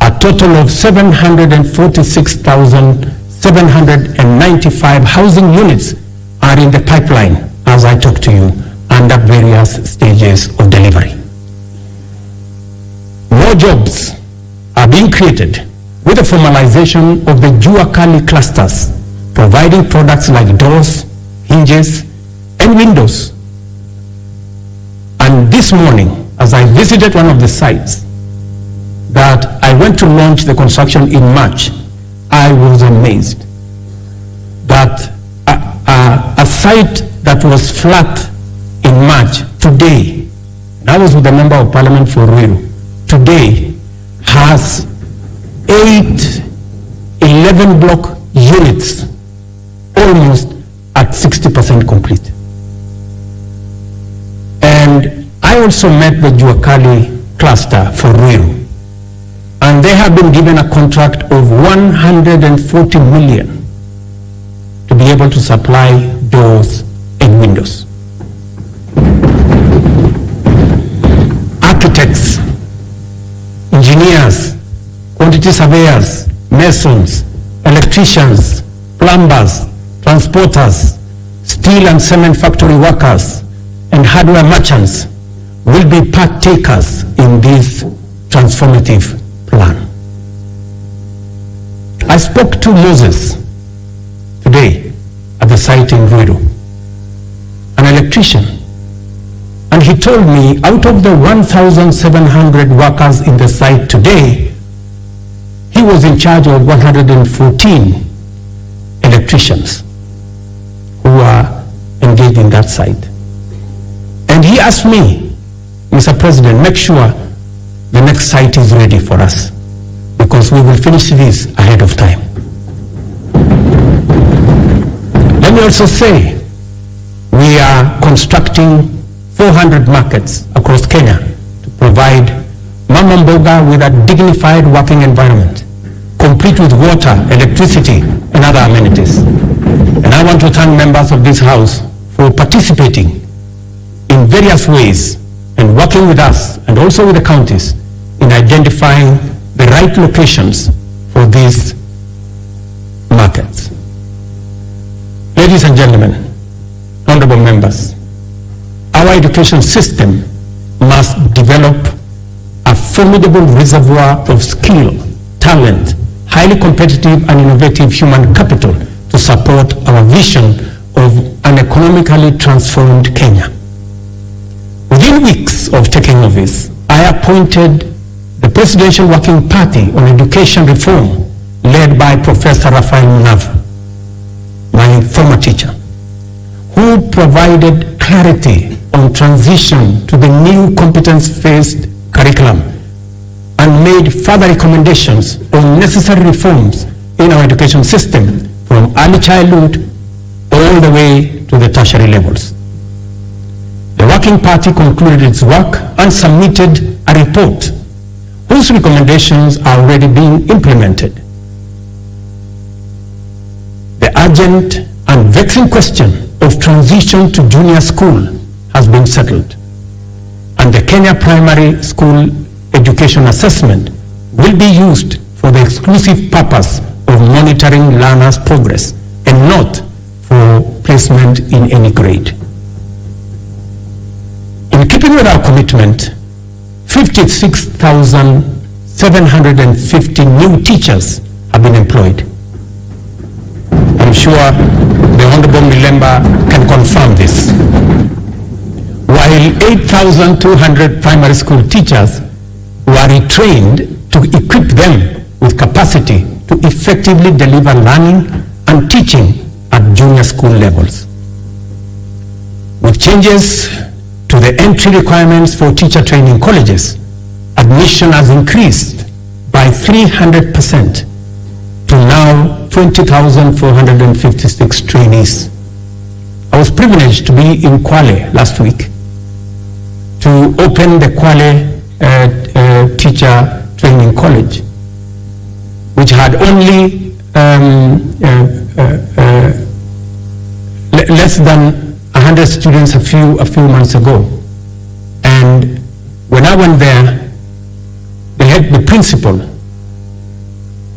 A total of 746,795 housing units are in the pipeline as I talk to you under various stages of delivery. More jobs are being created with the formalization of the Jua Kali clusters, providing products like doors, hinges, and windows. And this morning, as I visited one of the sites that I went to launch the construction in March, I was amazed that a site that was flat in March today, and I was with the Member of Parliament for Ruto, today has 11 block units, almost at 60% complete. And I also met the Jua Kali cluster for Ruto, and they have been given a contract of 140 million to be able to supply doors and windows. Architects, engineers, quantity surveyors, masons, electricians, plumbers, transporters, steel and cement factory workers, and hardware merchants will be partakers in this transformative plan. I spoke to Moses today at the site in Ruto, an electrician, and he told me out of the 1,700 workers in the site today, he was in charge of 114 electricians who are engaged in that site. And he asked me, Mr. President, make sure the next site is ready for us, because we will finish this ahead of time. Let me also say, we are constructing 400 markets across Kenya to provide Mama Mboga with a dignified working environment, complete with water, electricity, and other amenities. And I want to thank members of this House for participating in various ways and working with us and also with the counties in identifying the right locations for these markets. Ladies and gentlemen, honorable members, our education system must develop a formidable reservoir of skill, talent, highly competitive and innovative human capital to support our vision of an economically transformed Kenya. Within weeks of taking office, I appointed the Presidential Working Party on Education Reform, led by Professor Rafael Munavu, my former teacher, who provided clarity on transition to the new competence-based curriculum and made further recommendations on necessary reforms in our education system from early childhood all the way to the tertiary levels. The Working Party concluded its work and submitted a report whose recommendations are already being implemented. The urgent and vexing question of transition to junior school has been settled, and the Kenya Primary School Education Assessment will be used for the exclusive purpose of monitoring learners' progress and not for placement in any grade. In keeping with our commitment, 56,750 new teachers have been employed. I'm sure the Honorable Milemba can confirm this. While 8,200 primary school teachers were retrained to equip them with capacity to effectively deliver learning and teaching at junior school levels. With changes to the entry requirements for teacher training colleges, admission has increased by 300% to now 20,456 trainees. I was privileged to be in Kwale last week to open the Kwale Teacher Training College, which had only less than 100 students a few months ago. And when I went there, the principal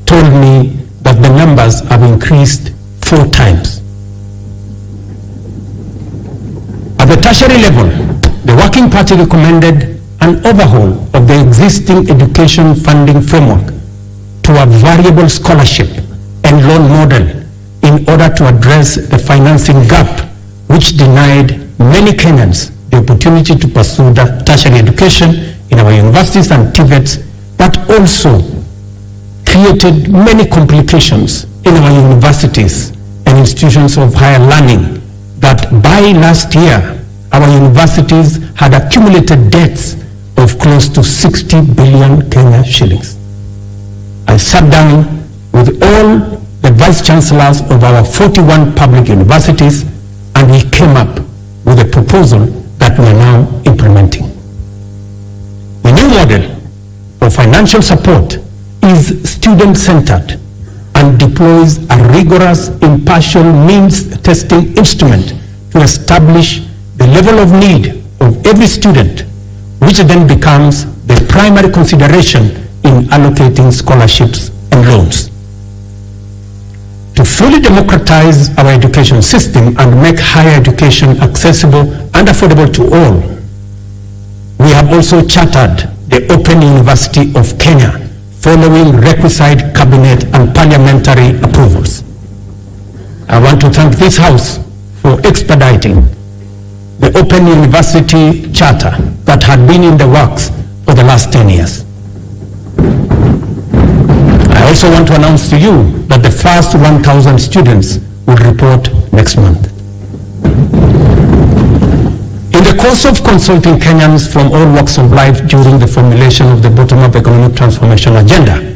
told me that the numbers have increased 4 times. At the tertiary level, the Working Party recommended an overhaul of the existing education funding framework to a variable scholarship and loan model in order to address the financing gap which denied many Kenyans the opportunity to pursue tertiary education in our universities and TVETs, but also created many complications in our universities and institutions of higher learning that by last year, our universities had accumulated debts of close to 60 billion Kenya shillings. I sat down with all the vice chancellors of our 41 public universities, and we came up with a proposal that we are now implementing. The new model for financial support is student-centered and deploys a rigorous impartial means testing instrument to establish the level of need of every student, which then becomes the primary consideration in allocating scholarships and loans. To fully democratize our education system and make higher education accessible and affordable to all, we have also chartered the Open University of Kenya following requisite cabinet and parliamentary approvals. I want to thank this House for expediting the Open University Charter that had been in the works for the last 10 years. I also want to announce to you that the first 1,000 students will report next month. In the course of consulting Kenyans from all walks of life during the formulation of the bottom-up economic transformation agenda,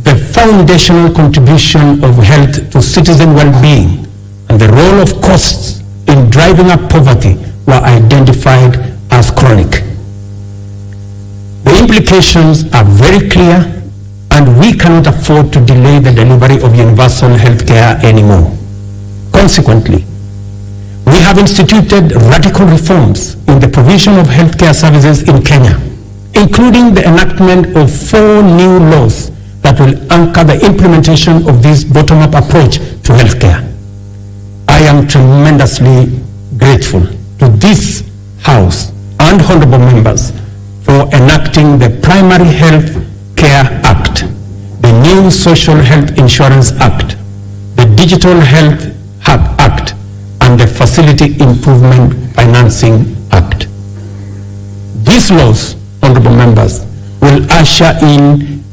the foundational contribution of health to citizen well-being and the role of costs in driving up poverty were identified as chronic. The implications are very clear, and we cannot afford to delay the delivery of universal health care anymore. Consequently, we have instituted radical reforms in the provision of healthcare services in Kenya, including the enactment of 4 new laws that will anchor the implementation of this bottom-up approach to healthcare. I am tremendously grateful to this House and honorable members for enacting the Primary Health Care Act, the new Social Health Insurance Act, the Digital Health Act, and the Facility Improvement Financing Act. These laws, honorable members, will usher in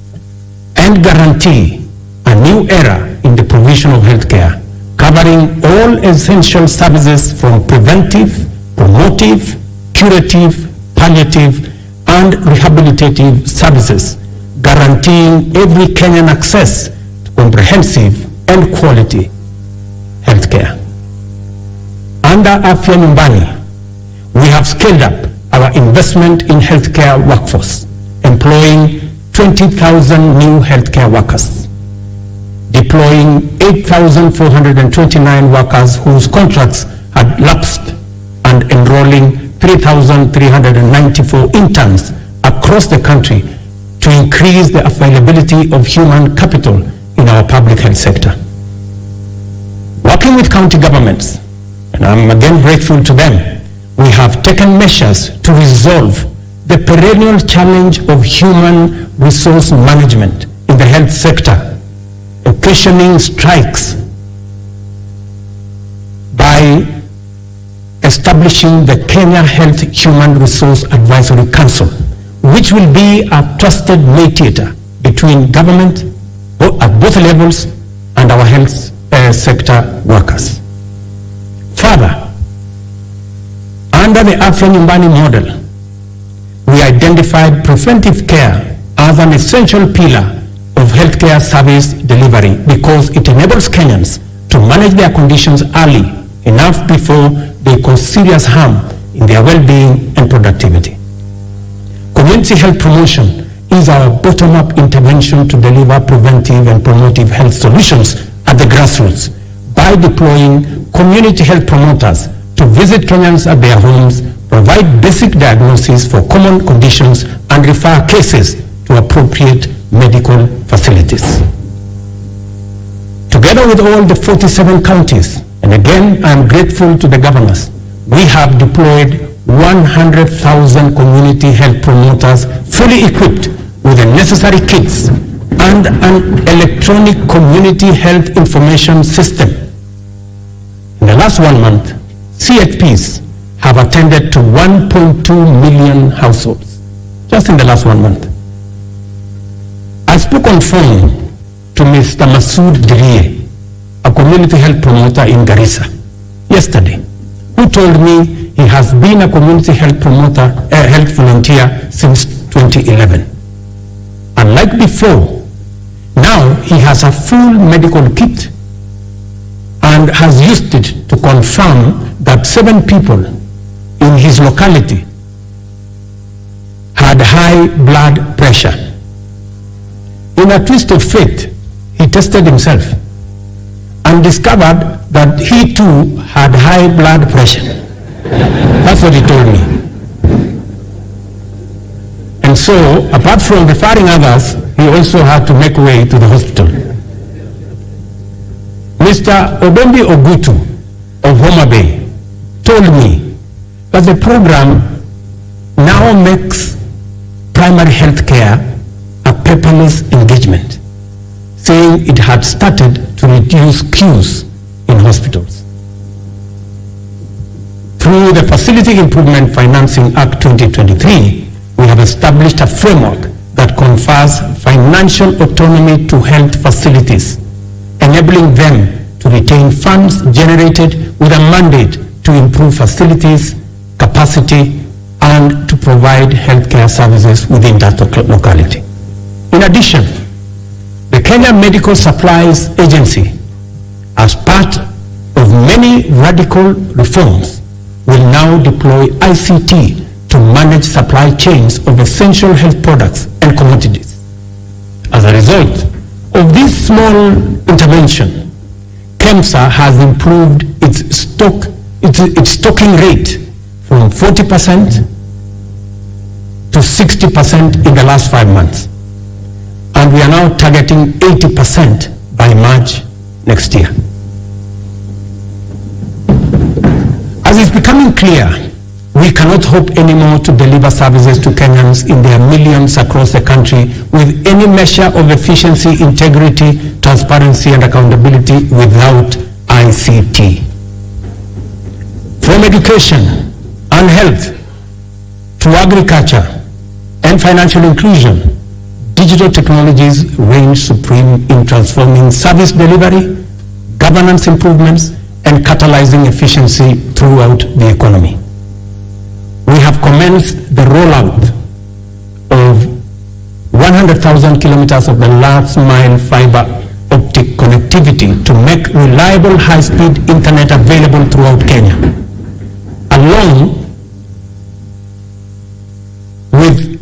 and guarantee a new era in the provision of healthcare, covering all essential services from preventive, promotive, curative, palliative, and rehabilitative services, guaranteeing every Kenyan access to comprehensive and quality healthcare. Under Afya Nyumbani, we have scaled up our investment in healthcare workforce, employing 20,000 new healthcare workers, deploying 8,429 workers whose contracts had lapsed, and enrolling 3,394 interns across the country to increase the availability of human capital in our public health sector. Working with county governments, and I'm again grateful to them, we have taken measures to resolve the perennial challenge of human resource management in the health sector, occasioning strikes, by establishing the Kenya Health Human Resource Advisory Council, which will be a trusted mediator between government at both levels and our health sector workers. Further, under the Afya Nyumbani model, we identified preventive care as an essential pillar of of healthcare service delivery because it enables Kenyans to manage their conditions early enough before they cause serious harm in their well-being and productivity. Community health promotion is our bottom-up intervention to deliver preventive and promotive health solutions at the grassroots by deploying community health promoters to visit Kenyans at their homes, provide basic diagnosis for common conditions, and refer cases to appropriate medical facilities. Together with all the 47 counties, and again, I am grateful to the governors, we have deployed 100,000 community health promoters fully equipped with the necessary kits and an electronic community health information system. In the last 1 month, CHPs have attended to 1.2 million households, just in the last 1 month. I spoke on phone to Mr. Masood Dirie, a community health promoter in Garissa, yesterday, who told me he has been a community health promoter, health volunteer since 2011. Unlike before, now he has a full medical kit and has used it to confirm that 7 people in his locality had high blood pressure. In a twist of fate, he tested himself and discovered that he too had high blood pressure. That's what he told me. And so, apart from referring others, he also had to make way to the hospital. Mr. Obembi Ogutu of Mutembei told me that the program now makes primary health care a paperless engagement, saying it had started to reduce queues in hospitals. Through the Facility Improvement Financing Act 2023, we have established a framework that confers financial autonomy to health facilities, enabling them to retain funds generated with a mandate to improve facilities, capacity, and to provide healthcare services within that locality. In addition, the Kenya Medical Supplies Agency, as part of many radical reforms, will now deploy ICT to manage supply chains of essential health products and commodities. As a result of this small intervention, KEMSA has improved its stocking rate from 40% to 60% in the last 5 months. And we are now targeting 80% by March next year. As is becoming clear, we cannot hope anymore to deliver services to Kenyans in their millions across the country with any measure of efficiency, integrity, transparency, and accountability without ICT. From education and health to agriculture and financial inclusion, digital technologies reign supreme in transforming service delivery, governance improvements, and catalyzing efficiency throughout the economy. We have commenced the rollout of 100,000 kilometers of the last mile fiber optic connectivity to make reliable high-speed internet available throughout Kenya, along with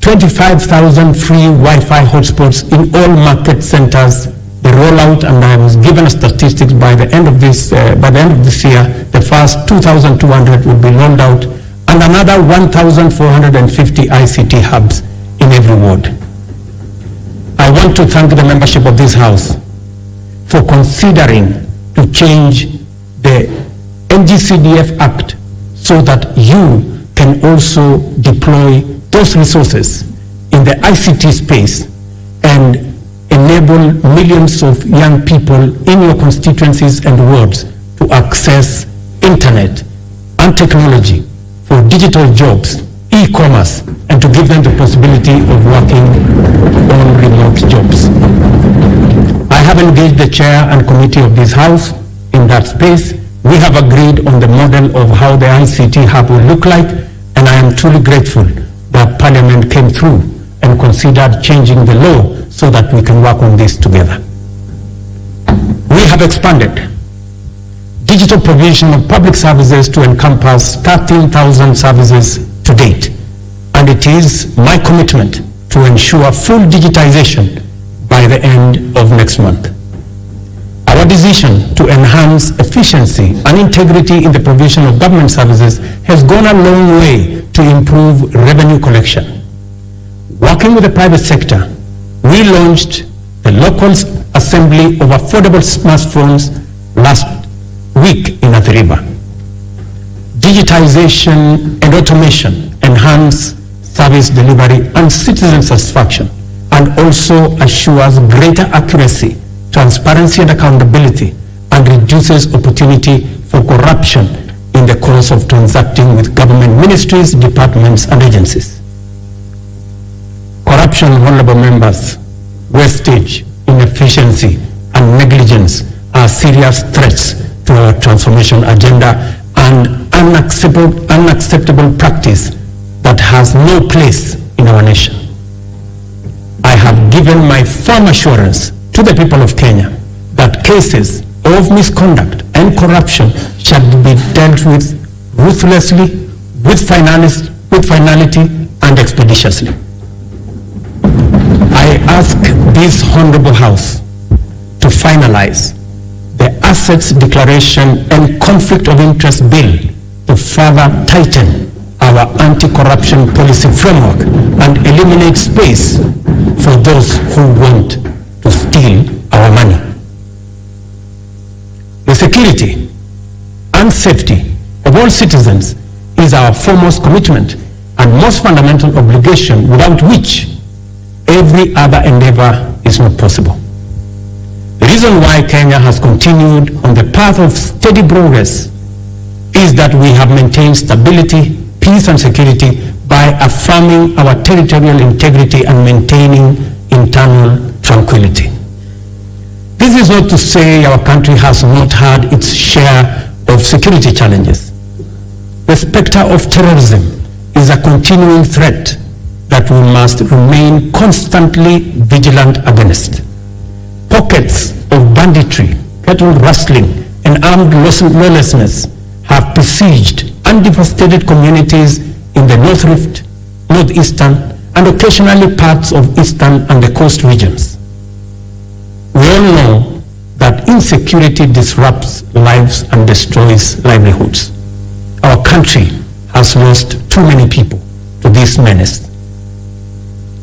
25,000 free Wi-Fi hotspots in all market centers. The rollout, and I was given statistics by the end of this year, the first 2,200 will be rolled out, and another 1,450 ICT hubs in every ward. I want to thank the membership of this House for considering to change the NGCDF Act so that you can also deploy those resources in the ICT space and enable millions of young people in your constituencies and wards to access internet and technology for digital jobs, e-commerce, and to give them the possibility of working on remote jobs. I have engaged the chair and committee of this House in that space. We have agreed on the model of how the ICT hub will look like, and I am truly grateful that Parliament came through and considered changing the law so that we can work on this together. We have expanded digital provision of public services to encompass 13,000 services to date, and it is my commitment to ensure full digitization by the end of next month. Our decision to enhance efficiency and integrity in the provision of government services has gone a long way to improve revenue collection. Working with the private sector, we launched the local assembly of affordable smartphones last week in Athi River. Digitization and automation enhance service delivery and citizen satisfaction, and also assures greater accuracy, transparency and accountability, and reduces opportunity for corruption in the course of transacting with government ministries, departments, and agencies. Corruption, honorable members, wastage, inefficiency, and negligence are serious threats to our transformation agenda and unacceptable practice that has no place in our nation. I have given my firm assurance to the people of Kenya that cases of misconduct and corruption shall be dealt with ruthlessly, with finality, and expeditiously. I ask this honorable House to finalize the Assets Declaration and Conflict of Interest Bill to further tighten our anti-corruption policy framework and eliminate space for those who want to steal our money. The security and safety of all citizens is our foremost commitment and most fundamental obligation, without which every other endeavor is not possible. The reason why Kenya has continued on the path of steady progress is that we have maintained stability, peace and security by affirming our territorial integrity and maintaining internal tranquility. This is not to say our country has not had its share of security challenges. The specter of terrorism is a continuing threat that we must remain constantly vigilant against. Pockets of banditry, cattle rustling, and armed lawlessness have besieged and devastated communities in the North Rift, Northeastern, and occasionally parts of Eastern and the coast regions. We all know that insecurity disrupts lives and destroys livelihoods. Our country has lost too many people to this menace.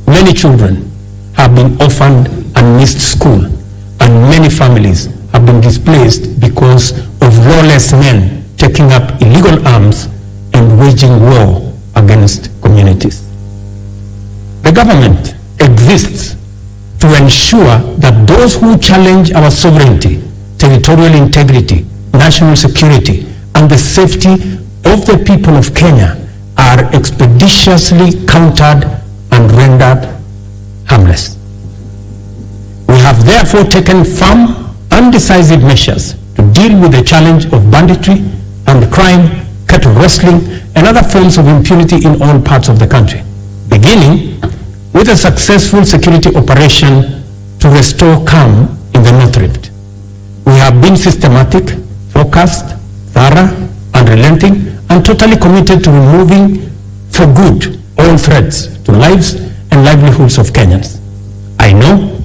Many children have been orphaned and missed school, and many families have been displaced because of lawless men taking up illegal arms and waging war against communities. The government exists to ensure that those who challenge our sovereignty, territorial integrity, national security, and the safety of the people of Kenya are expeditiously countered and rendered harmless. We have therefore taken firm and decisive measures to deal with the challenge of banditry and crime, cattle rustling, and other forms of impunity in all parts of the country, beginning with a successful security operation to restore calm in the North Rift. We have been systematic, focused, thorough, unrelenting, and totally committed to removing for good all threats to lives and livelihoods of Kenyans. I know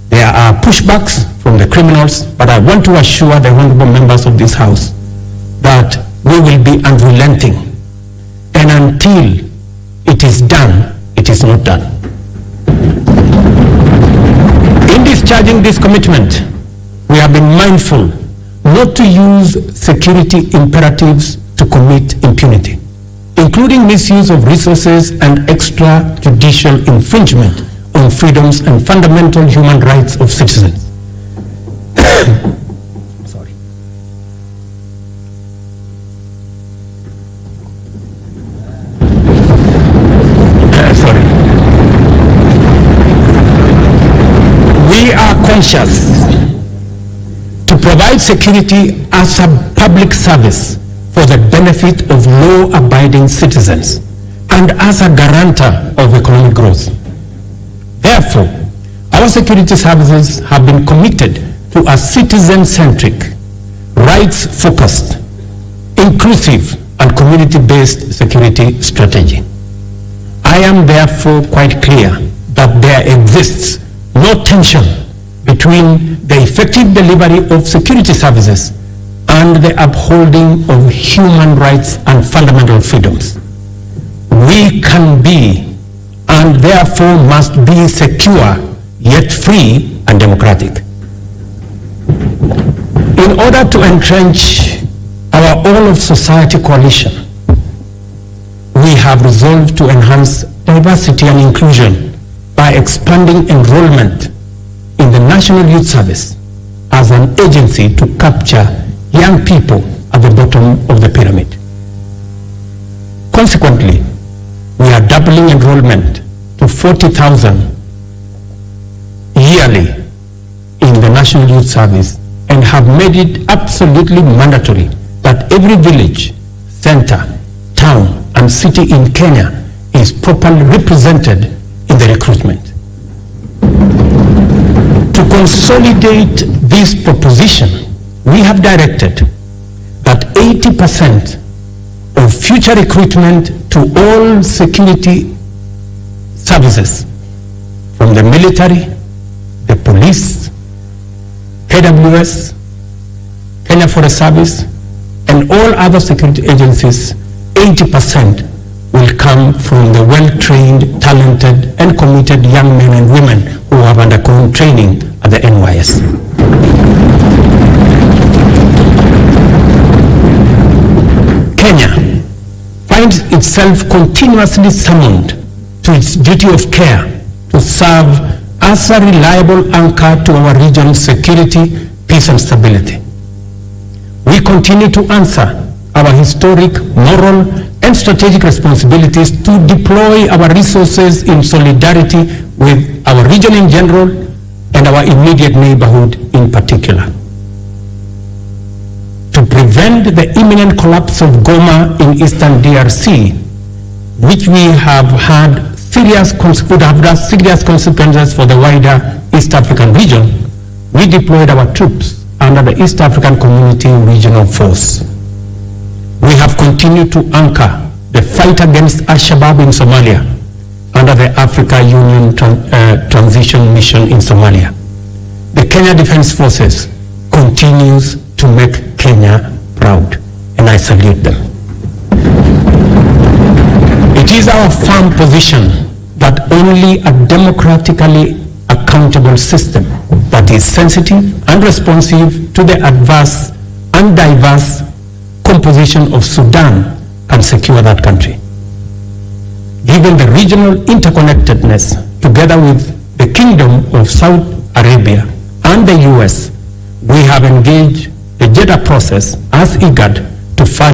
there are pushbacks from the criminals, but I want to assure the honorable members of this House that we will be unrelenting, and until it is done, it is not done. In discharging this commitment, we have been mindful not to use security imperatives to commit impunity, including misuse of resources and extrajudicial infringement on freedoms and fundamental human rights of citizens. Sorry. We are conscious to provide security as a public service for the benefit of law-abiding citizens and as a guarantor of economic growth. Therefore, Our security services have been committed to a citizen-centric, rights-focused, inclusive, and community-based security strategy. I am therefore quite clear that there exists no tension between the effective delivery of security services and the upholding of human rights and fundamental freedoms. We can be and therefore must be secure, yet free and democratic. In order to entrench our all-of-society coalition, we have resolved to enhance diversity and inclusion by expanding enrollment in the National Youth Service as an agency to capture young people at the bottom of the pyramid. Consequently, we are doubling enrollment to 40,000 yearly in the National Youth Service and have made it absolutely mandatory that every village, center, town, and city in Kenya is properly represented in the recruitment. To consolidate this proposition, we have directed that 80% of future recruitment to all security services, from the military, the police, KWS, Kenya Forest Service, and all other security agencies, 80% will come from the well-trained, talented, and committed young men and women who have undergone training at the NYS. Kenya finds itself continuously summoned to its duty of care to serve as a reliable anchor to our region's security, peace, and stability. We continue to answer our historic, moral, and strategic responsibilities to deploy our resources in solidarity with our region in general and our immediate neighborhood in particular. To prevent the imminent collapse of Goma in eastern DRC, which we have had would have had serious consequences for the wider East African region, we deployed our troops under the East African Community Regional Force. We have continued to anchor the fight against Al-Shabaab in Somalia under the Africa Union Transition Mission in Somalia. The Kenya Defense Forces continues to make Kenya proud, and I salute them. It is our firm position that only a democratically accountable system that is sensitive and responsive to the adverse and diverse composition of Sudan can secure that country. Given the regional interconnectedness, together with the Kingdom of Saudi Arabia and the US, we have engaged the Jeddah process as IGAD to further